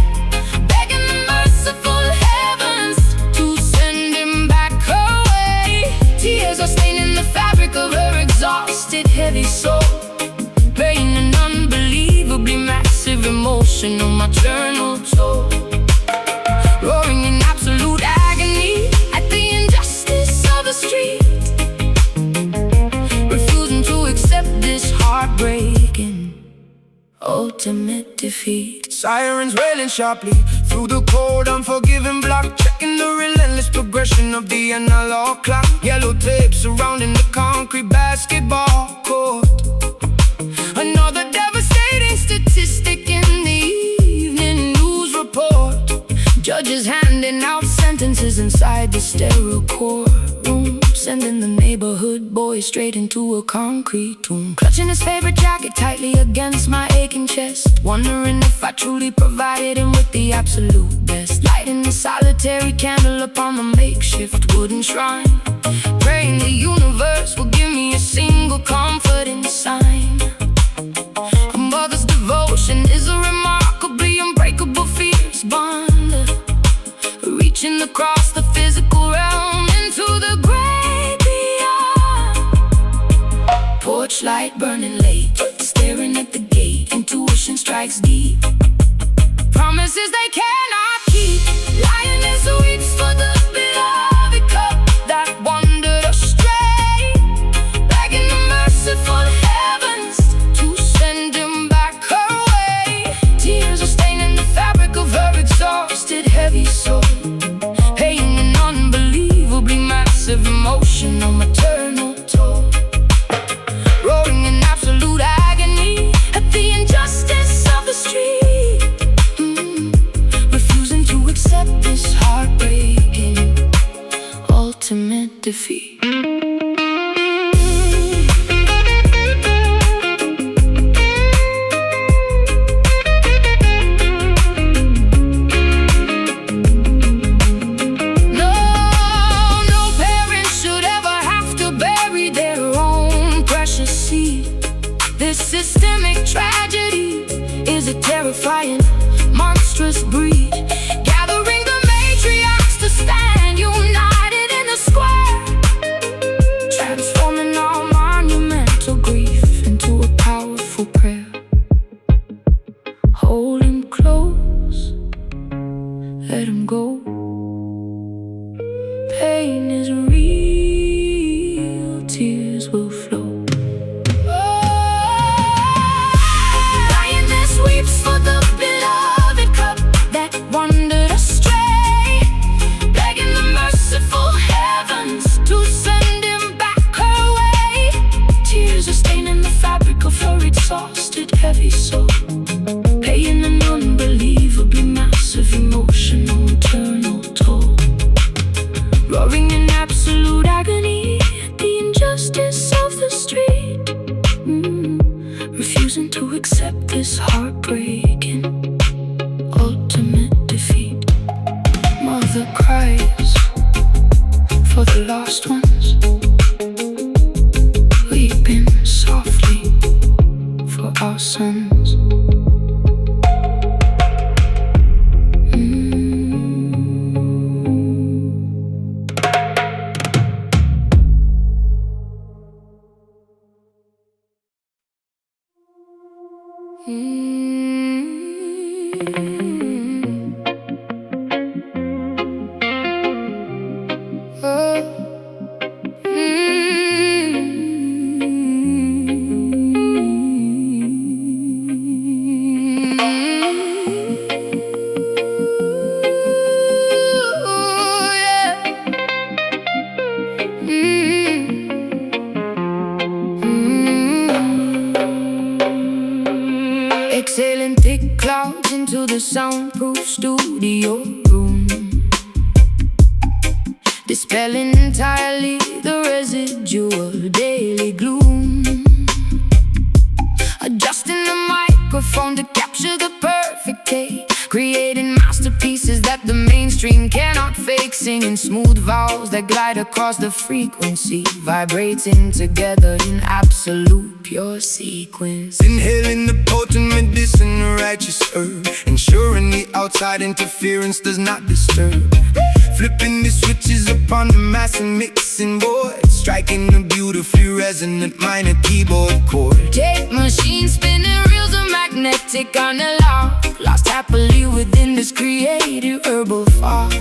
begging the merciful heavens to send him back away. Tears are staining the fabric of her exhausted, heavy soul, paying an unbelievably massive emotional maternal toll, roaring in absolute agony at the injustice of the street, refusing to accept this heartbreaking ultimate defeat. Sirens wailing sharply through the cold, unforgiving block, checking the relentless progression of the analog clock. Yellow tape surrounding the concrete basketball court. Another devastating statistic in the evening news report. Judges handing out sentences inside the sterile courtroom, sending the neighborhood boy straight into a concrete tomb. Clutching his favorite jacket tightly against my aching chest, wondering if I truly provided him with the absolute best. Lighting a solitary candle upon the makeshift wooden shrine, praying the universe will give me a single comforting sign. A mother's devotion is a remarkably unbreakable fierce bond, reaching across the physical realm into the great beyond. Porch light burning late, staring at the gate, intuition strikes deep, promises they cannot keep. Lioness weeps for the beloved cup that wandered astray, begging the merciful heavens to send him back away. Tears are staining the fabric of her exhausted, heavy soul, paying an unbelievably massive emotional maternal toll, roaring in absolute agony at the injustice of the street, refusing to accept this heartbreaking ultimate defeat. This systemic tragedy is a terrifying, monstrous breed, gathering the matriarchs to stand united in the square, transforming our monumental grief into a powerful prayer. Hold him close, let him go. Pain is real, tears will flow. For the beloved cup that wandered astray, begging the merciful heavens to send him back away. Tears are staining the fabric of her exhausted, heavy soul, paying an unbelievably massive emotional maternal toll, roaring in absolute agony at the injustice of the street, refusing to accept this heartbreaking ultimate defeat. Mother cries for the lost ones, weeping softly for our sons. the soundproof studio room, dispelling entirely the residual daily gloom. Adjusting the microphone to capture the perfect take, creating masterpieces that the mainstream cannot fake. Singing smooth vowels that glide across the frequency, vibrating together in absolute pure sequence. Inhaling the potent medicine, a righteous herb, ensuring the outside interference does not disturb. Flipping the switches upon the mass and mixing board, striking the beautifully resonant minor keyboard chord. Tape machine spinning, reels are magnetic analog, lost happily within this creative herbal fog.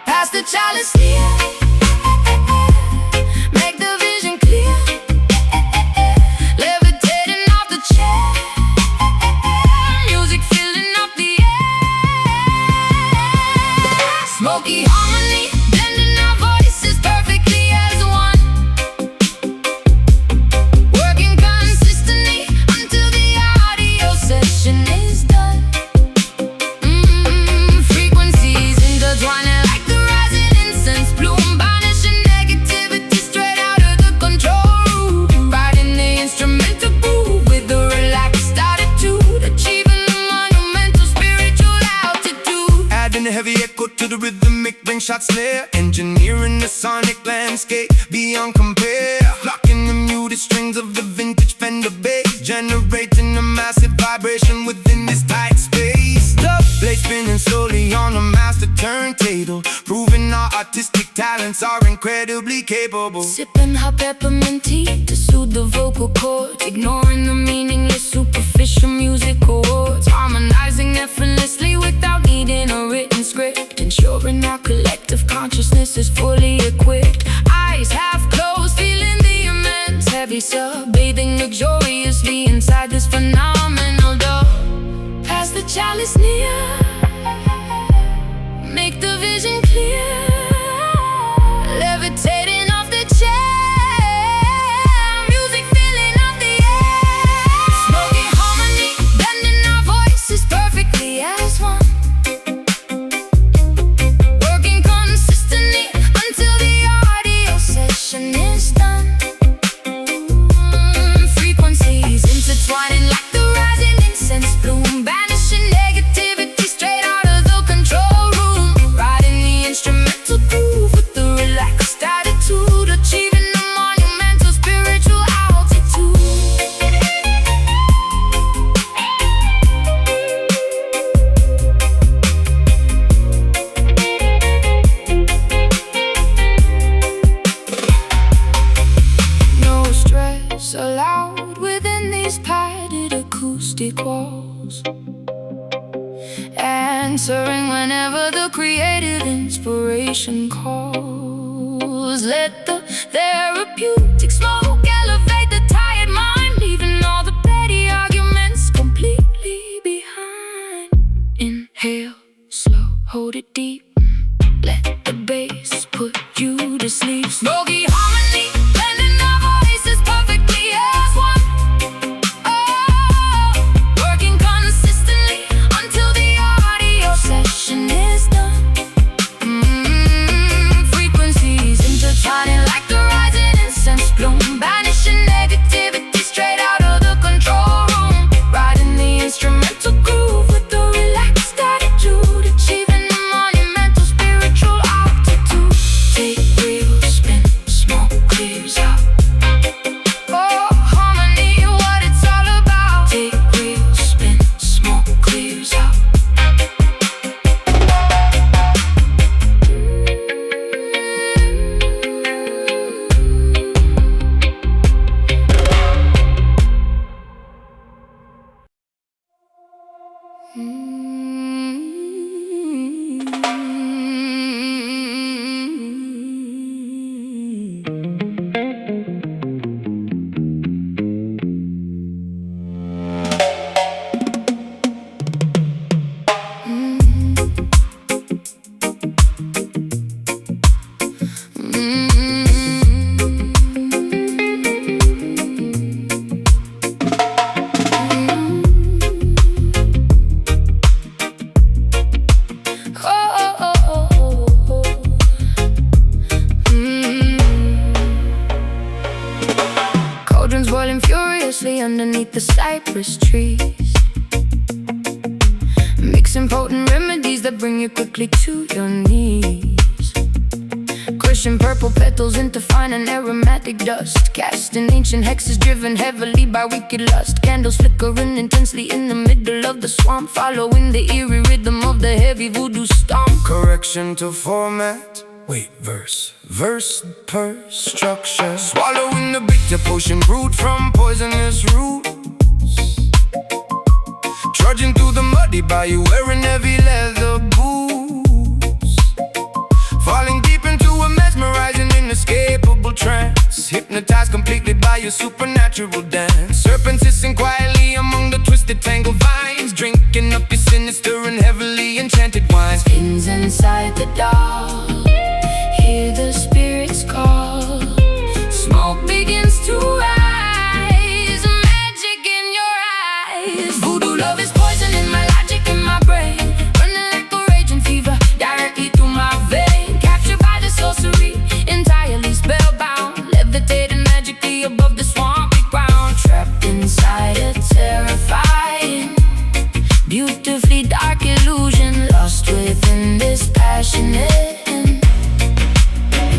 Pass the chalice near, make the vision clear, levitating off the chair, music filling up the air. Smoky harmony, blending our voices perfectly as one, working consistently until the audio session is done. Frequencies intertwining like the rising incense bloom, banishing negativity straight out of the control room, riding the instrumental groove with a relaxed attitude, achieving the monumental spiritual altitude. Adding a heavy echo to the rhythmic ring shot snare, engineering the sonic landscape beyond compare. Locking the muted strings of the vintage Fender bass, generating a massive vibration within this tight space. The blade spinning slowly on a master turntable, proving our artistic talents are incredibly capable. Sipping hot peppermint tea to soothe the vocal cords, ignoring the meaningless superficial music chords, harmonizing effortlessly without needing a written script, ensuring our collective consciousness is fully equipped. Eyes half closed, feeling the immense heavy sub, bathing luxuriously inside this phenomenal dove. Pass the chalice near, make the vision clear, levitating off the chair, music filling up the air. Smoky harmony, blending our voices perfectly as one, working consistently until the audio session is done. Frequencies intertwining like the rising incense bloom, banishing negativity straight out of the control room, riding the instrumental groove with the relaxed attitude, achieving the monumental spiritual altitude. No stress allowed within these padded acoustic walls, answering whenever the creative inspiration calls. Let the therapeutic smoke elevate the tired mind, leaving all the petty arguments completely behind. Inhale slow, hold it deep, let the bass put you to sleep. Smoky harmony, blending our voices perfectly as one, working consistently until the audio session is done. Frequencies intertwining like the rising incense bloom, banishing negativity straight out of the control room, riding the instrumental groove with the relaxed attitude, achieving the monumental spiritual altitude. Take real spin like the cypress trees, mixing potent remedies that bring you quickly to your knees. Crushing purple petals into fine and aromatic dust, casting ancient hexes driven heavily by wicked lust. Candles flickering intensely in the middle of the swamp, following the eerie rhythm of the heavy voodoo stomp. Correction to format. Wait, verse per structure. Swallowing the bitter potion brewed from poisonous roots. Trudging through the muddy bayou wearing heavy leather boots. Falling deep into a mesmerizing, inescapable trance, hypnotized completely by your supernatural dance. Serpents hissing quietly among the twisted tangled vines, drinking up your sinister and heavily enchanted wines. Pins inside the dark, hear the spirits call. Smoke begins to rise, magic in your eyes. Voodoo love is poison in my logic and my brain, running like a raging fever directly through my vein. Captured by the sorcery, entirely spellbound, levitating magically above the swampy ground. Trapped inside a terrifying, beautifully dark illusion, lost within this passionate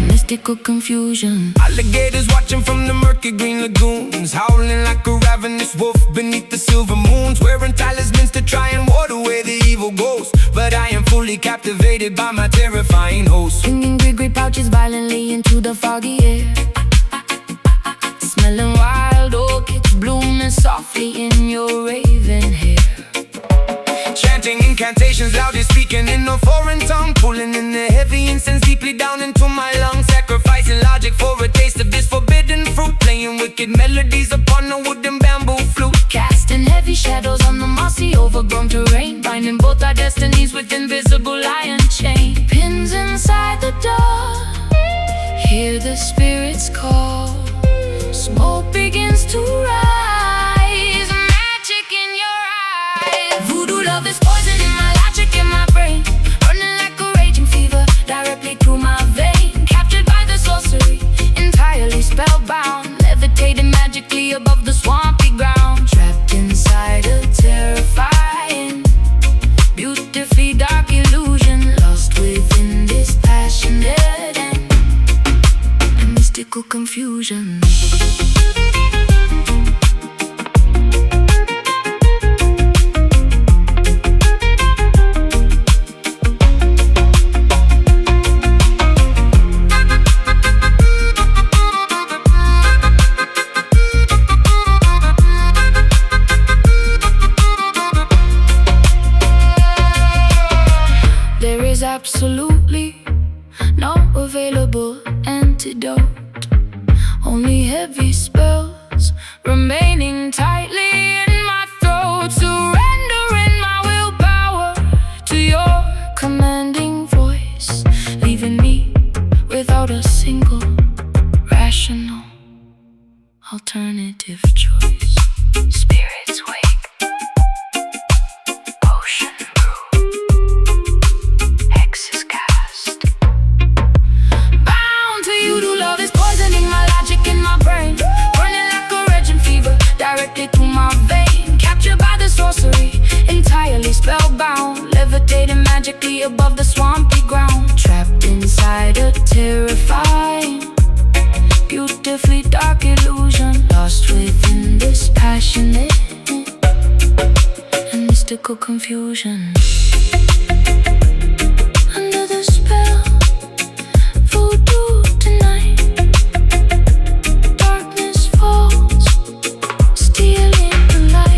mystical confusion. Alligators watching from the murky green lagoons, howling like a ravenous wolf beneath the silver moons, wearing talismans to try and ward away the evil ghost. But I am fully captivated by my terrifying host, Swinging gree pouches violently into the foggy air, smelling wild orchids blooming softly in your raven hair. chanting incantations, loudly speaking in a foreign tongue, pulling in the heavy incense deeply down into my lungs, sacrificing logic for a taste of this forbidden fruit, playing wicked melodies upon a wooden bamboo flute. Casting heavy shadows on the mossy overgrown terrain, binding both our destinies with invisible iron chain. Pins inside the dark, hear the spirits call. Smoke begins to rise, magic in your eyes. Voodoo love is poison in my logic and my brain, running like a raging fever directly through my vein. Captured by the sorcery, entirely spellbound, levitating magically above the swampy ground. Trapped inside a terrifying, beautifully dark illusion, lost within this passionate and mystical confusion. Absolutely no available antidote, only heavy spells remaining tightly in my throat, surrendering my willpower to your commanding voice, leaving me without a single rational alternative choice. Spirits wake, potion brew, hexes cast. Bound to you, to love is poisoning my logic and my brain, running like a raging fever directly through my vein. Captured by the sorcery, entirely spellbound, levitating magically above the swampy ground. Trapped inside a terrifying, beautifully dark illusion, lost within this passionate and mystical confusion. Under the spell, voodoo tonight, darkness falls, stealing the light.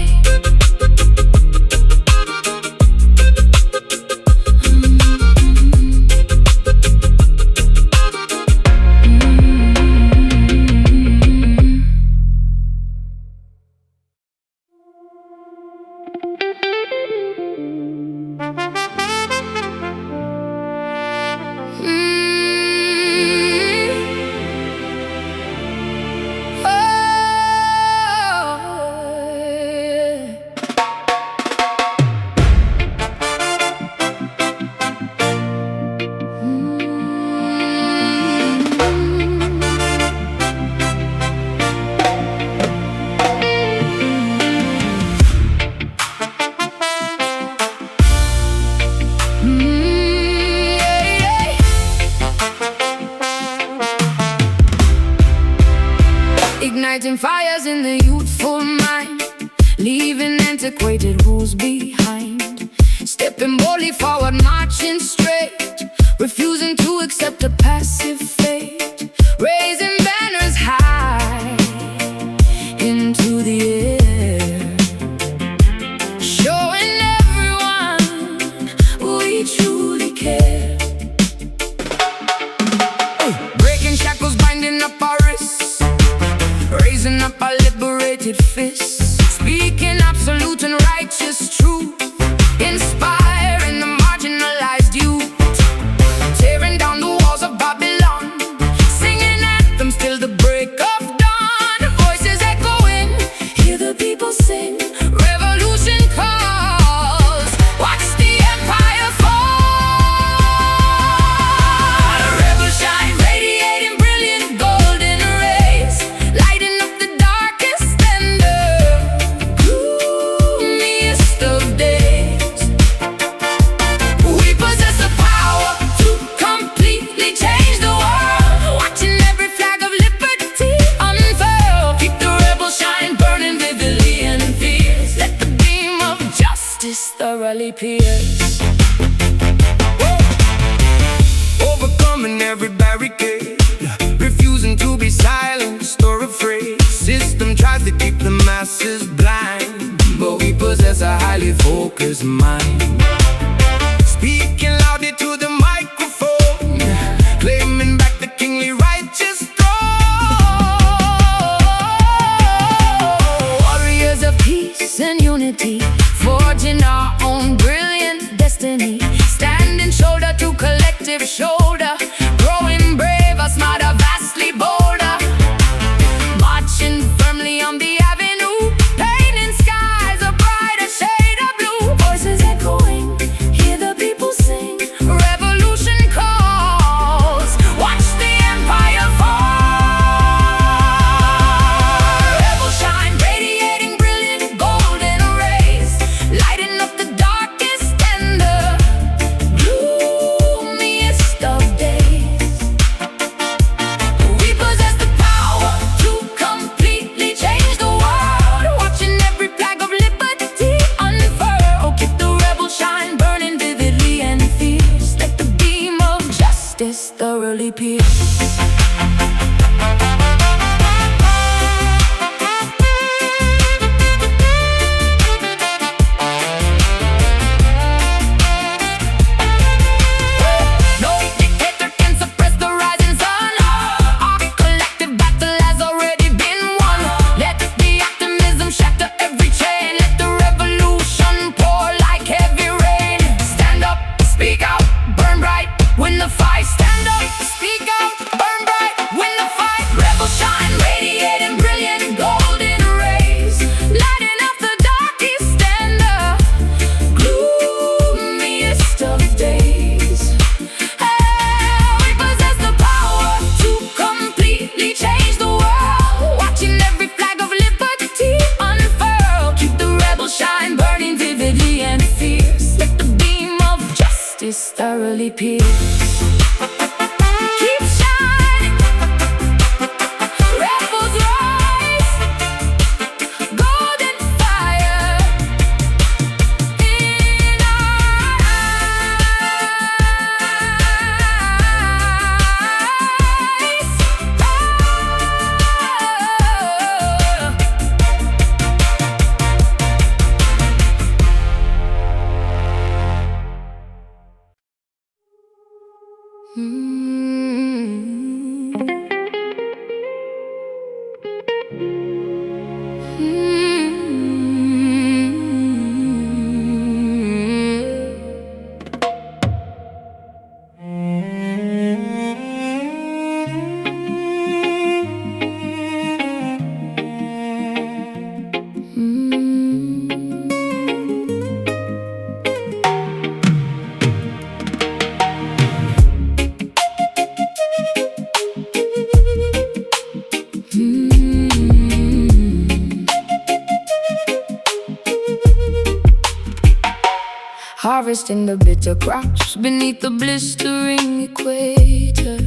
igniting fires in the youthful mind, leaving antiquated rules behind. Stepping boldly forward, marching straight, refusing to accept a passive fate. Raising banners high into the air, showing everyone we truly care. Breaking shackles, binding up our wrists, raising up our liberated fists, speaking absolute and righteous truth, inspiring the marginalized youth, tearing down the walls of Babylon, singing anthems till the break of dawn. Voices echoing, hear the people sing, revolution calls, watch the empire fall. A rebel shine, radiating brilliant golden rays, lighting up the darkest and the gloomiest of days. We possess the power to completely change the world, watching every flag of liberty unfurl. Keep the rebel shine burning vividly and fierce, let the beam of justice thoroughly pierce. Overcoming every barricade, refusing to be silenced or afraid. System tries to keep the masses blind, but we possess a highly focused mind. Speaking loudly to the microphone, claiming back the kingly righteous throne. Warriors of peace and unity, forging our own brilliant destiny, standing shoulder to collective shoulder, growing braver, smarter, vastly bolder, marching firmly on the avenue, painting skies a brighter shade of blue. Voices echoing, hear the people sing, revolution calls, watch the empire fall. Rebel shine, radiating brilliant golden rays, lighting up the darkest and the gloomiest of days. We possess the power to completely change the world, watching every flag of liberty unfurl. Keep the rebel shine burning vividly and fierce, let the beam of justice thoroughly pierce. No dictator can suppress the rising sun. Our collective battle has already been won. Let the optimism shatter every chain, let the revolution pour like heavy rain. Stand up, speak out, burn bright, win the fight. Stand up, speak out, burn bright, win the fight. Rebel shine, radiating brilliant golden rays, lighting up the darkest and the gloomiest of days. We possess the power to completely change the world, watching every flag of liberty unfurl. Keep the rebel shine burning vividly and fierce, let the beam of justice thoroughly pierce. Keep shining, rebels rise, golden fire in our eyes. Harvesting the bitter crops beneath the blistering equator.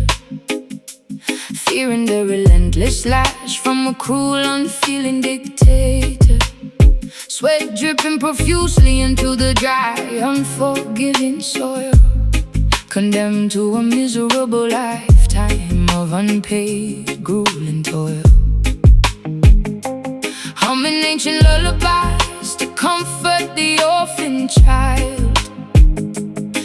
fearing the relentless lash from a cruel, unfeeling dictator. Sweat dripping profusely into the dry, unforgiving soil, condemned to a miserable lifetime of unpaid, grueling toil. Humming ancient lullabies to comfort the orphan child,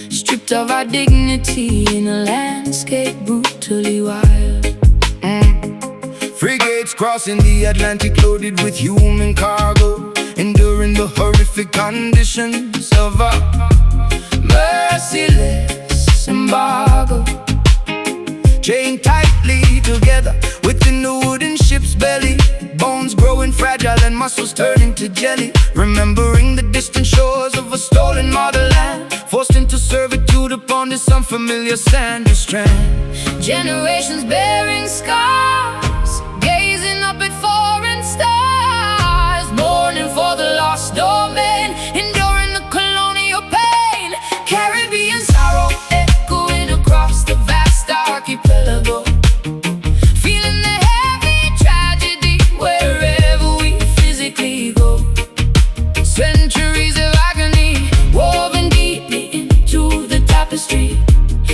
stripped of our dignity in a landscape brutally wild. Frigates crossing the Atlantic loaded with human cargo, enduring the horrific conditions of a merciless embargo. Chained tightly together within the wooden ship's belly, bones growing fragile and muscles turning to jelly. Remembering the distant shores of a stolen motherland, forced into servitude upon this unfamiliar sandy strand. Generations bearing scars, gazing up at foreign stars, mourning for the lost domain, enduring the colonial pain. Caribbean sorrow echoing across the vast archipelago, feeling the heavy tragedy wherever we physically go. Centuries of agony woven deeply into the tapestry,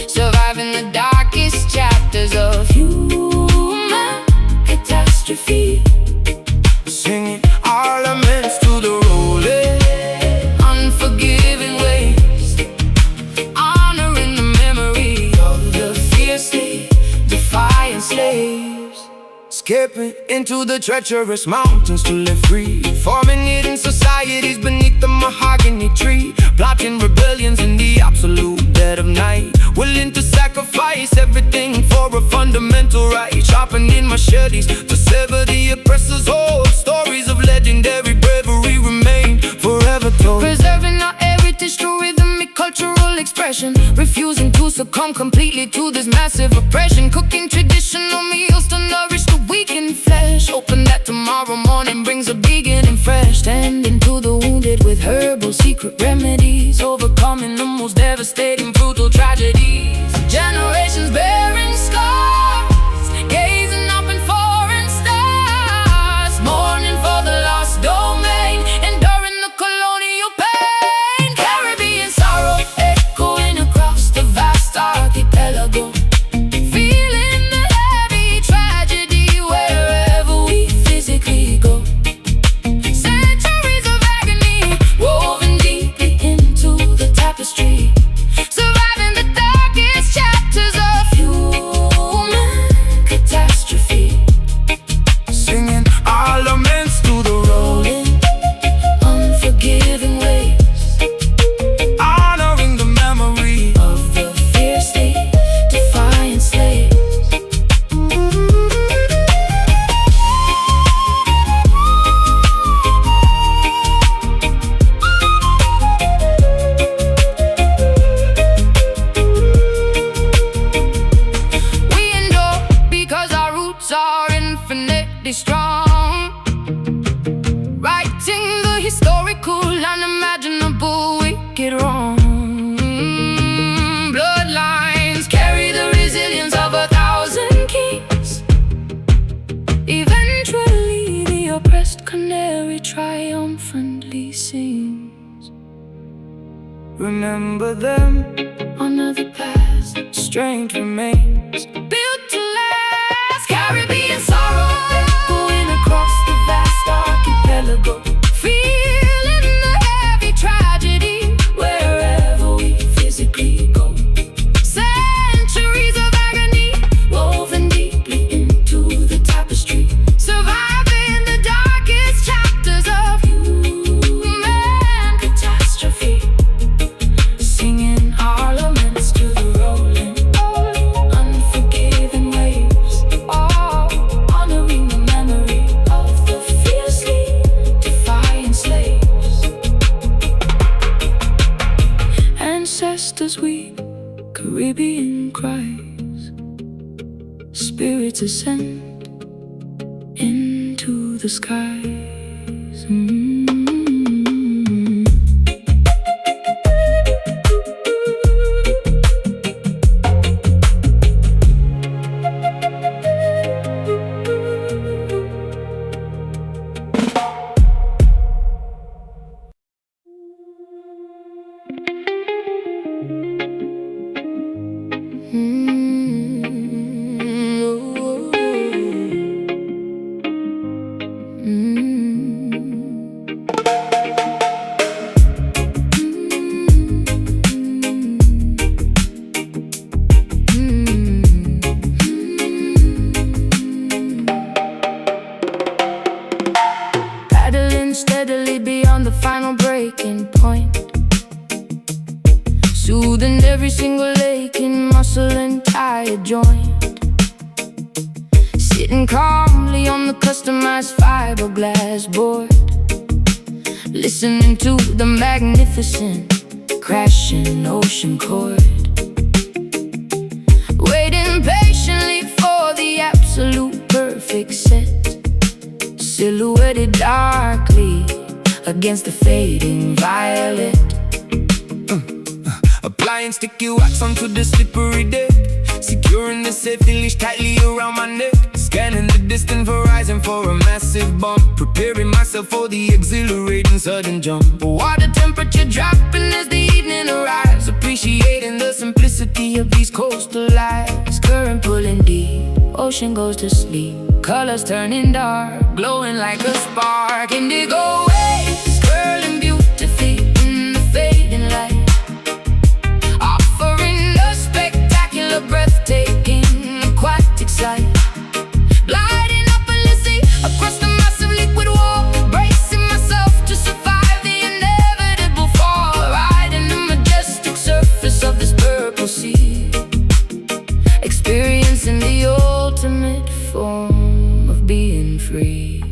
surviving the darkest chapters of human catastrophe. Singing our laments to the rolling, Unforgiving waves, honoring the memory of the fiercely defiant slaves. skipping into the treacherous mountains to live free, forming hidden societies beneath the mahogany tree, plotting rebellions in the absolute dead of night, willing to sacrifice everything for a fundamental right, sharpening machetes to sever the oppressor's hold. Stories of legendary bravery remain forever told, Preserving our heritage through rhythmic cultural expression, refusing to succumb completely to this massive oppression. Cooking traditional meals to nourish the weak in flesh, hoping that tomorrow morning brings a beginning fresh. Tending to the wounded with herbal secret remedies, overcoming the most devastating brutal tragedies. Generations bearing scars, gazing up in foreign stars, mourning for the lost domain, enduring the colonial pain. Caribbean sorrow echoing across the vast archipelago, feeling the heavy tragedy wherever we physically go. Centuries of agony woven deeply into the tapestry, surviving the darkest chapters of human catastrophe. singing our laments to the rolling, Unforgiving waves, honoring the memory. of the fiercely defiant slaves. We endure because our roots are infinitely strong, righting the historical, unimaginable, wicked wrong. Bloodlines carry the resilience of 1,000 kings. Eventually the oppressed canary triumphantly sings. Remember them, Honor the past, strength remains. built to last. Caribbean sorrow echoing across the vast archipelago, feeling the heavy tragedy wherever we physically go. Centuries of agony woven deeply into the tapestry, surviving the darkest chapters of human catastrophe. Singing our laments to the rolling, unforgiving waves, honoring the memory of the fiercely defiant slaves. Ancestors weep, Caribbean cries, spirits ascend into the skies. sitting calmly on the customized fiberglass board, listening to the magnificent crashing ocean chord, waiting patiently for the absolute perfect set, silhouetted darkly against the fading violet. Applying sticky wax onto the slippery deck, securing the safety leash tightly around my neck, scanning the distant horizon for a massive bump, preparing myself for the exhilarating sudden jump. Water temperature dropping as the evening arrives, appreciating the simplicity of these coastal lives. Current pulling deep, ocean goes to sleep, colors turning dark, glowing like a spark. Indigo waves curling beautifully in the fading light, offering a spectacular, breathtaking, aquatic sight. Gliding effortlessly across the massive liquid wall, bracing myself to survive the inevitable fall, riding the majestic surface of this purple sea, experiencing the ultimate form of being free.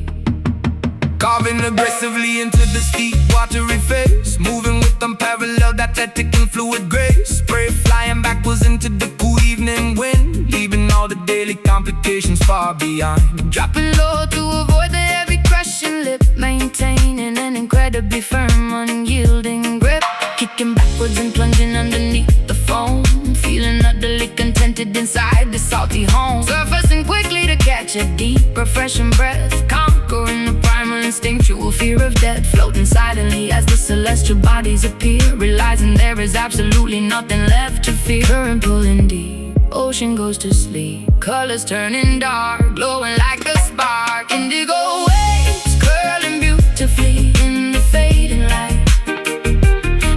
Carving aggressively into the steep, watery face, moving with unparalleled athletic and fluid grace. Spray flying backwards into the cool evening wind, leaving all the daily complications far behind. Dropping low to avoid the heavy crushing lip, maintaining an incredibly firm, unyielding grip, kicking backwards and plunging underneath the foam, feeling utterly contented inside the salty home, surfacing quickly to catch a deep, refreshing breath, conquering the primal instinctual fear of death, floating silently as the celestial bodies appear, realizing there is absolutely nothing left to fear. Current pulling deep, ocean goes to sleep, colors turning dark, glowing like a spark. Indigo waves curling beautifully in the fading light,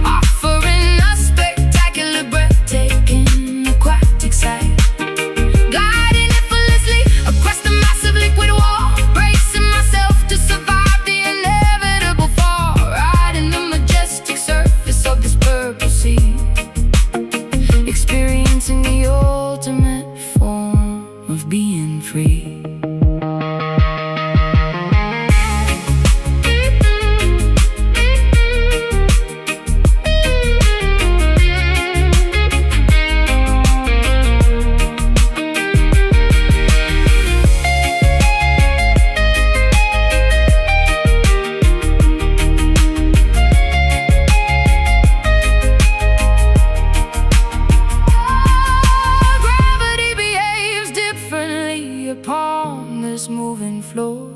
offering a spectacular, breathtaking, aquatic sight. Gliding effortlessly across the massive liquid wall, bracing myself to survive the inevitable fall, riding the majestic surface of this purple sea, experiencing the ultimate form of being free. Gravity behaves differently upon this moving floor,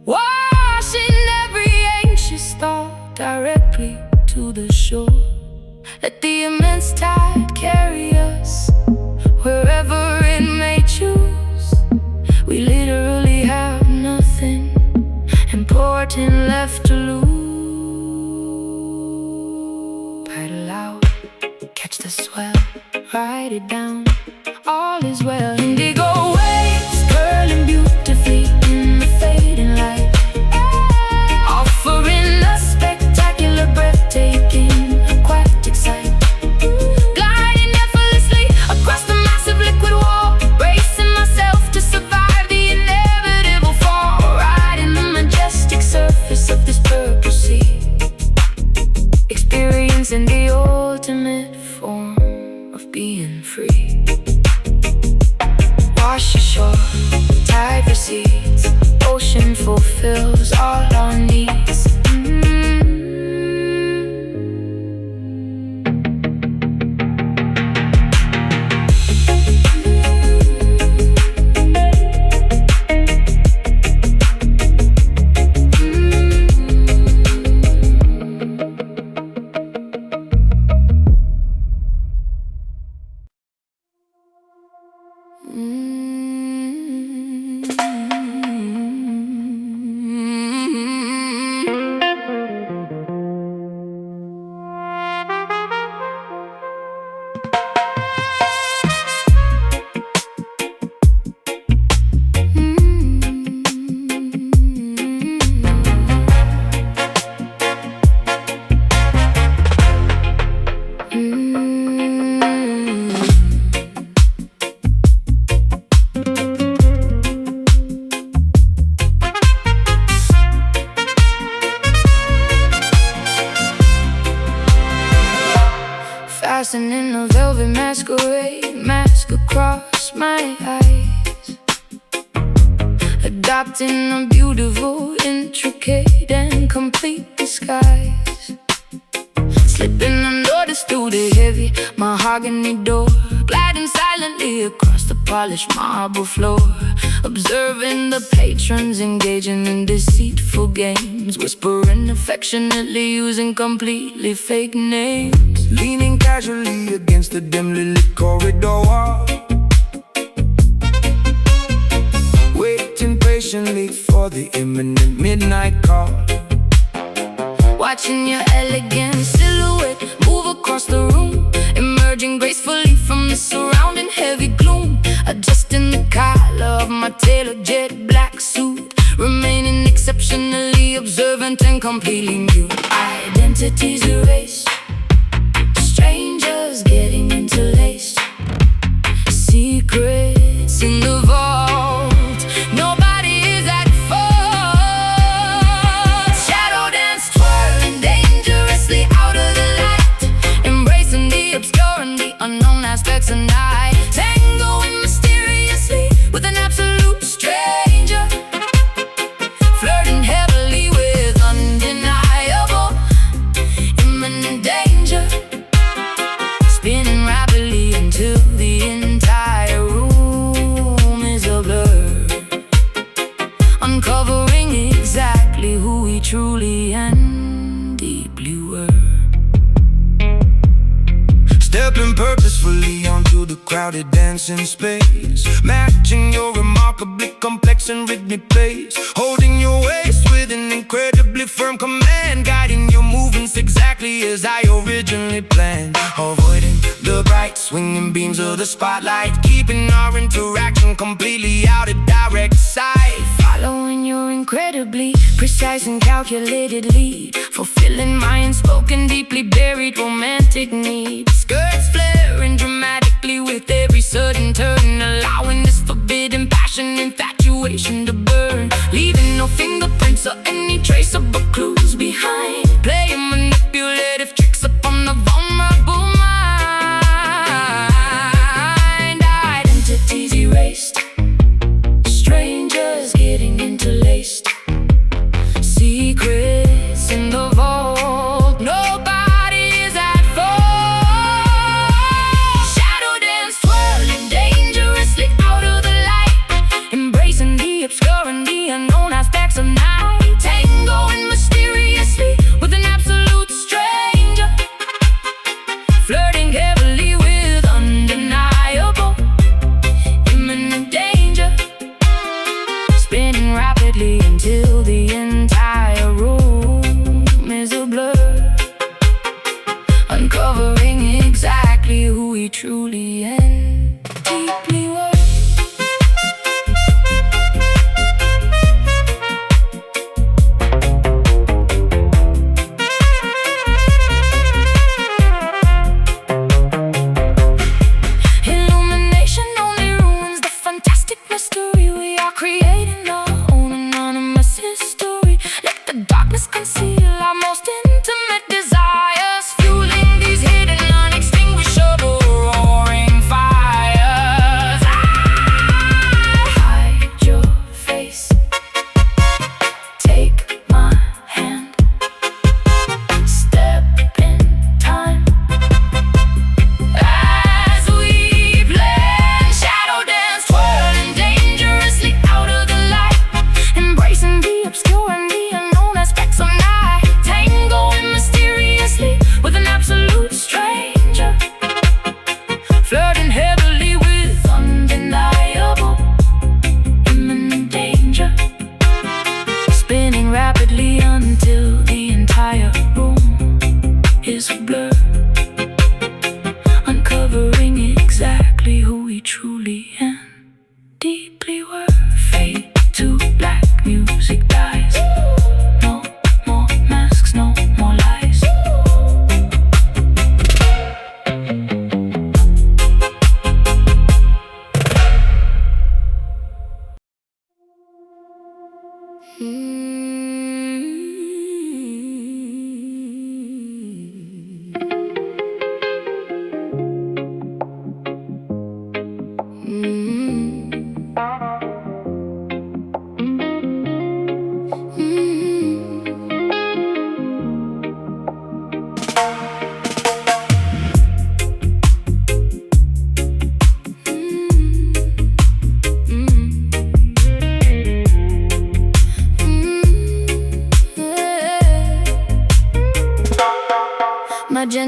washing every anxious thought directly to the shore. Let the immense tide carry us wherever it may choose. We literally have nothing important left to lose. Paddle out, catch the swell, ride it down, all is well. Indigo waves curling beautifully in the fading light, offering a spectacular, breathtaking, aquatic sight. Gliding effortlessly across the massive liquid wall, bracing myself to survive the inevitable fall, riding the majestic surface of this purple sea, experiencing the ultimate form of being free. Wash ashore, tide recedes, ocean fulfills all our needs. adopting a beautiful, intricate, and complete disguise. Slipping unnoticed through the heavy mahogany door, gliding silently across the polished marble floor, observing the patrons engaging in deceitful games, whispering affectionately, using completely fake names. Leaning casually against the dimly lit corridor wall, waiting patiently for the imminent midnight call. Watching your elegant silhouette move across the room, emerging gracefully from the surrounding heavy gloom. Adjusting the collar of my tailored jet black suit, remaining exceptionally observant and completely new. Identities erased, strangers getting interlaced, secrets in the vault. Nobody is at fault. Shadow dance, twirling dangerously out of the light, embracing the obscure and the unknown aspects of night, tangoing mysteriously with an absolute stranger, flirting heavily with undeniable imminent danger, spinning rapidly until the entire room is a blur, uncovering exactly who we truly and deeply were. Stepping purposefully onto the crowded dancing space, matching your remarkably complex and rhythmic pace, holding your waist with an incredibly firm command, guiding your movements exactly as I originally planned, avoiding the bright swinging beams of the spotlight, keeping our interaction completely out of direct sight. Following your incredibly precise and calculated lead, fulfilling my unspoken, deeply buried romantic needs. Skirts flaring dramatically with every sudden turn, allowing this forbidden passion, infatuation to burn, leaving no fingerprints or any traceable clues behind, playing manipulative tricks upon the vulnerable mind. Identities erased, strangers getting interlaced, secrets in the vault. Nobody is at fault. Shadow dance, twirling dangerously out of the light, embracing the obscure and the unknown aspects of night, tangoing mysteriously with an absolute stranger, flirting heavily with undeniable imminent danger, spinning rapidly until the entire room is a blur, uncovering exactly who we truly and deeply were. Illumination only ruins the fantastic mystery. We are creating our own anonymous history. Let the darkness conceal our most intimate desires, fueling these hidden, unextinguishable, roaring fires. Hide your face, take my hand, step in time as we blend. Shadow dance, twirling dangerously out of the light, embracing the obscure and the unknown aspects of night, tangoing mysteriously with an absolute stranger, flirting heavily with undeniable imminent danger, spinning rapidly until the entire room is a blur, uncovering exactly who we truly and deeply were. Fade to black, music dies. No more masks, no more lies.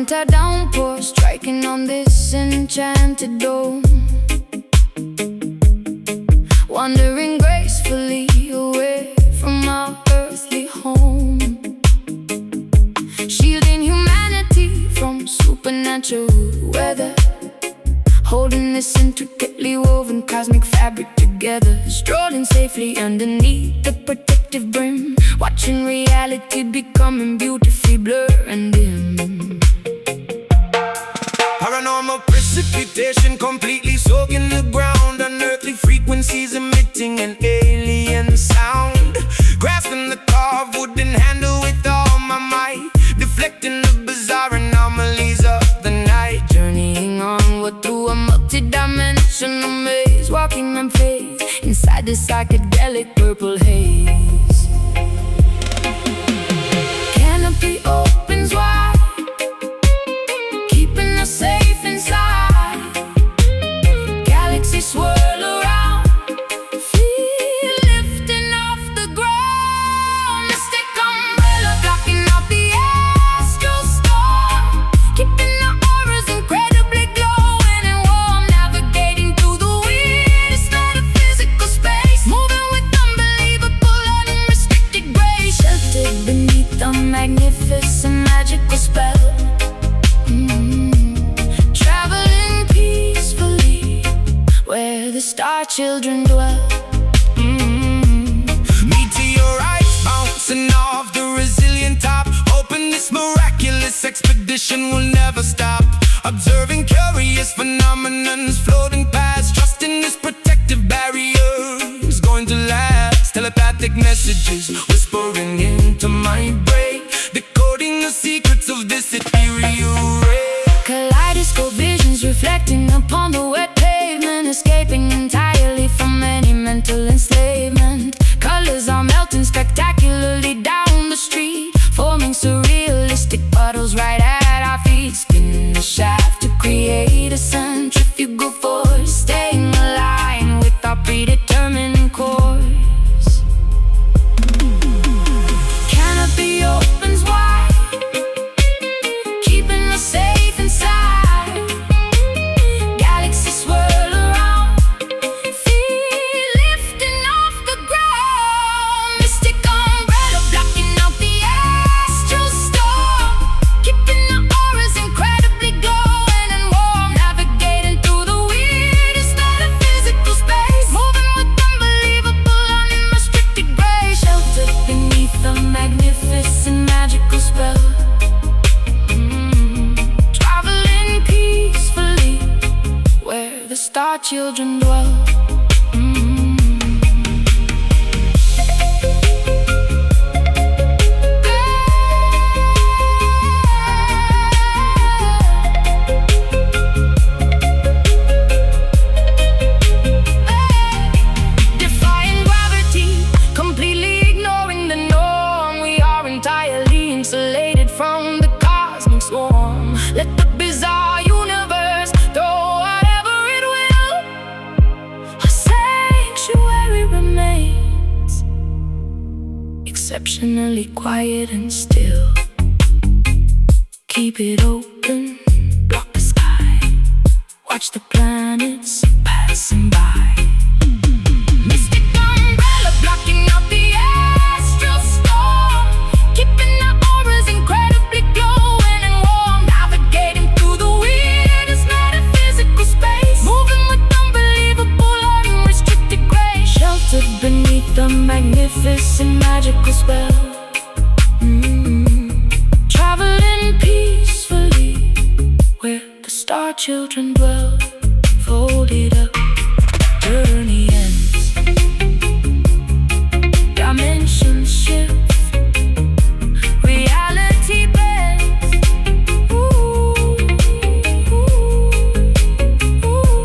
winter downpour striking on this enchanted dome, wandering gracefully away from our earthly home, shielding humanity from supernatural weather, holding this intricately woven cosmic fabric together, strolling safely underneath the protective brim, watching reality becoming beautifully blur and dim. Paranormal precipitation completely soaking the ground, unearthly frequencies emitting an alien sound, grasping the carved wooden handle with all my might, deflecting the bizarre anomalies of the night, Journeying onward through a multi-dimensional maze, walking on faith inside the psychedelic purple haze. Canopy opens wide, keeping us safe inside. Galaxies swirl around, feel lifting off the ground. Mystic umbrella blocking out the astral storm, keeping the auras incredibly glowing and warm, navigating through the weirdest metaphysical space, moving with unbelievable unrestricted grace, sheltered beneath the magnificent magical spell. Traveling peacefully where the star children dwell. Meteorites bouncing off the resilient top, hoping this miraculous expedition will never stop. Observing curious phenomenons floating past, trusting this protective barrier is going to last. Telepathic messages whispering into my brain, decoding the secrets of this ethereal ray. Kaleidoscope visions reflecting upon the wet pavement, escaping entirely from any mental enslavement. Colors are melting spectacularly down the street, forming surrealistic puddles right at our feet, spinning the shaft to create a centrifugal force, staying aligned with our predetermined course. Canopy opens wide, keeping us safe inside. Galaxies swirl around, feel lifting off the ground. Mystic umbrella blocking out the astral storm, keeping the auras incredibly glowing and warm, navigating through the weirdest metaphysical space, moving with unbelievable unrestricted grace, sheltered beneath the magnificent magical spell. Traveling peacefully where the star children dwell. Defying gravity, completely ignoring the norm, we are entirely insulated from the cosmic swarm. Let the bizarre universe throw whatever it will, a sanctuary remains, exceptionally quiet and still. Keep it open, block the sky, watch the planets passing by. Mystic umbrella blocking out the astral storm, keeping the auras incredibly glowing and warm, navigating through the weirdest metaphysical space, moving with unbelievable unrestricted grace, sheltered beneath the magnificent magical spell. Traveling peacefully where the star children dwell, folded up, journey ends, dimensions shift, reality bends. Ooh, ooh, ooh.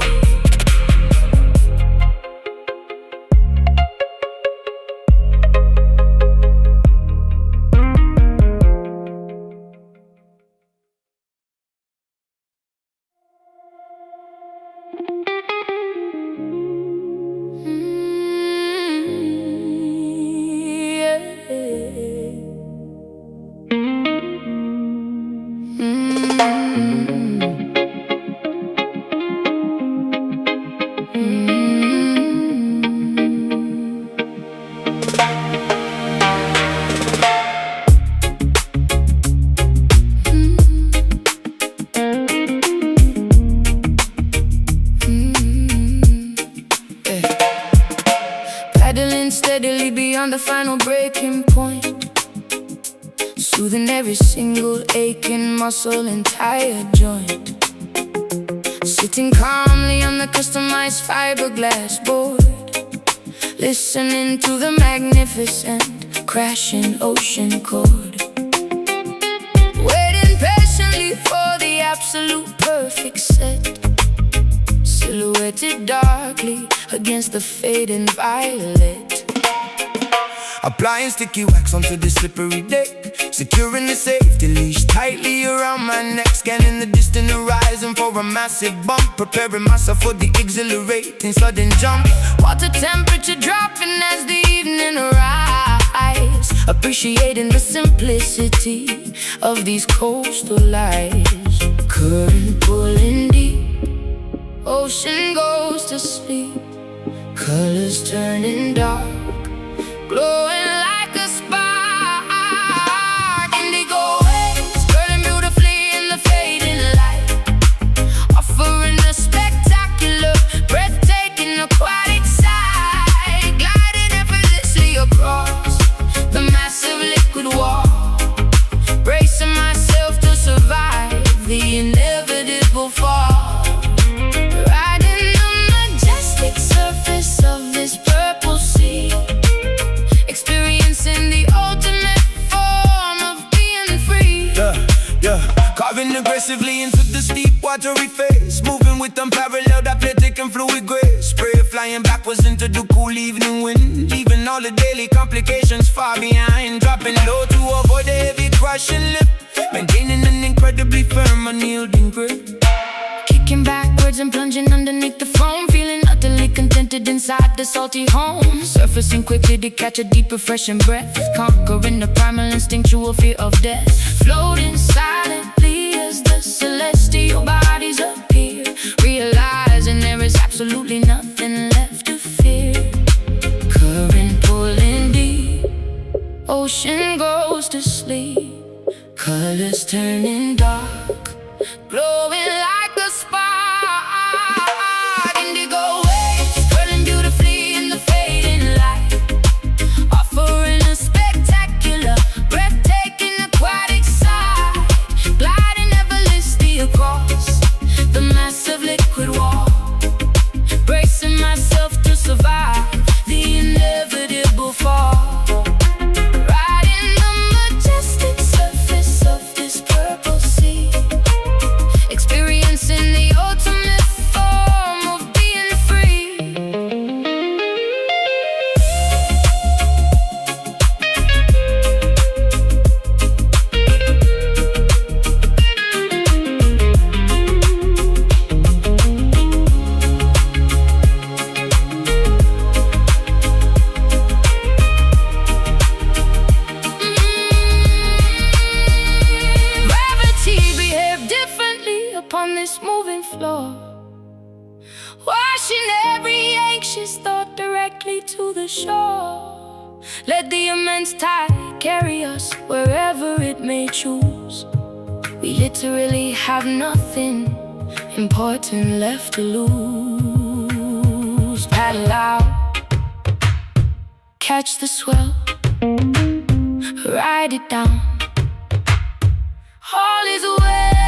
steadily beyond the final breaking point, soothing every single aching muscle and tired joint. Sitting calmly on the customized fiberglass board, listening to the magnificent crashing ocean chord, waiting patiently for the absolute perfect set, silhouetted darkly against the fading violet. Applying sticky wax onto the slippery deck, securing the safety leash tightly around my neck. Scanning the distant horizon for a massive bump, preparing myself for the exhilarating sudden jump. Water temperature dropping as the evening arrives, appreciating the simplicity of these coastal lights. Current pulling deep, ocean goes to sleep, colors turning dark, glowing like a spark. Indigo waves burning beautifully in the fading light, offering a spectacular, breathtaking aquatic sight, gliding effortlessly across the massive liquid wall, bracing myself to survive the inevitable fall, riding the majestic surface of this purple sea, experiencing the ultimate form of being free. Carving aggressively into the steep watery face, moving with unparalleled athletic and fluid grace. Spray flying backwards into the cool evening wind, leaving all the daily complications far behind. Dropping low to avoid a heavy crushing lip, maintaining an incredibly firm unyielding grip. Kicking backwards and plunging underneath the foam, feeling utterly contented inside the salty home. Surfacing quickly to catch a deep refreshing breath, conquering the primal instinctual fear of death. Floating silently as the celestial bodies appear, realizing there is absolutely nothing left to fear. Current pulling deep, ocean goes to sleep, colors turning dark, glowing like a spark. Indigo waves burning beautifully in the fading light, offering a spectacular, breathtaking aquatic sight, gliding effortlessly across the massive liquid wall, bracing myself to survive the inevitable fall, riding the majestic surface of this purple sea, experiencing the ultimate form of being free. Gravity behaved differently upon this moving floor, washing every anxious thought directly to the shore. Let the immense tide carry us wherever it may choose. We literally have nothing important left to lose. Paddle out, catch the swell, ride it down. All is well.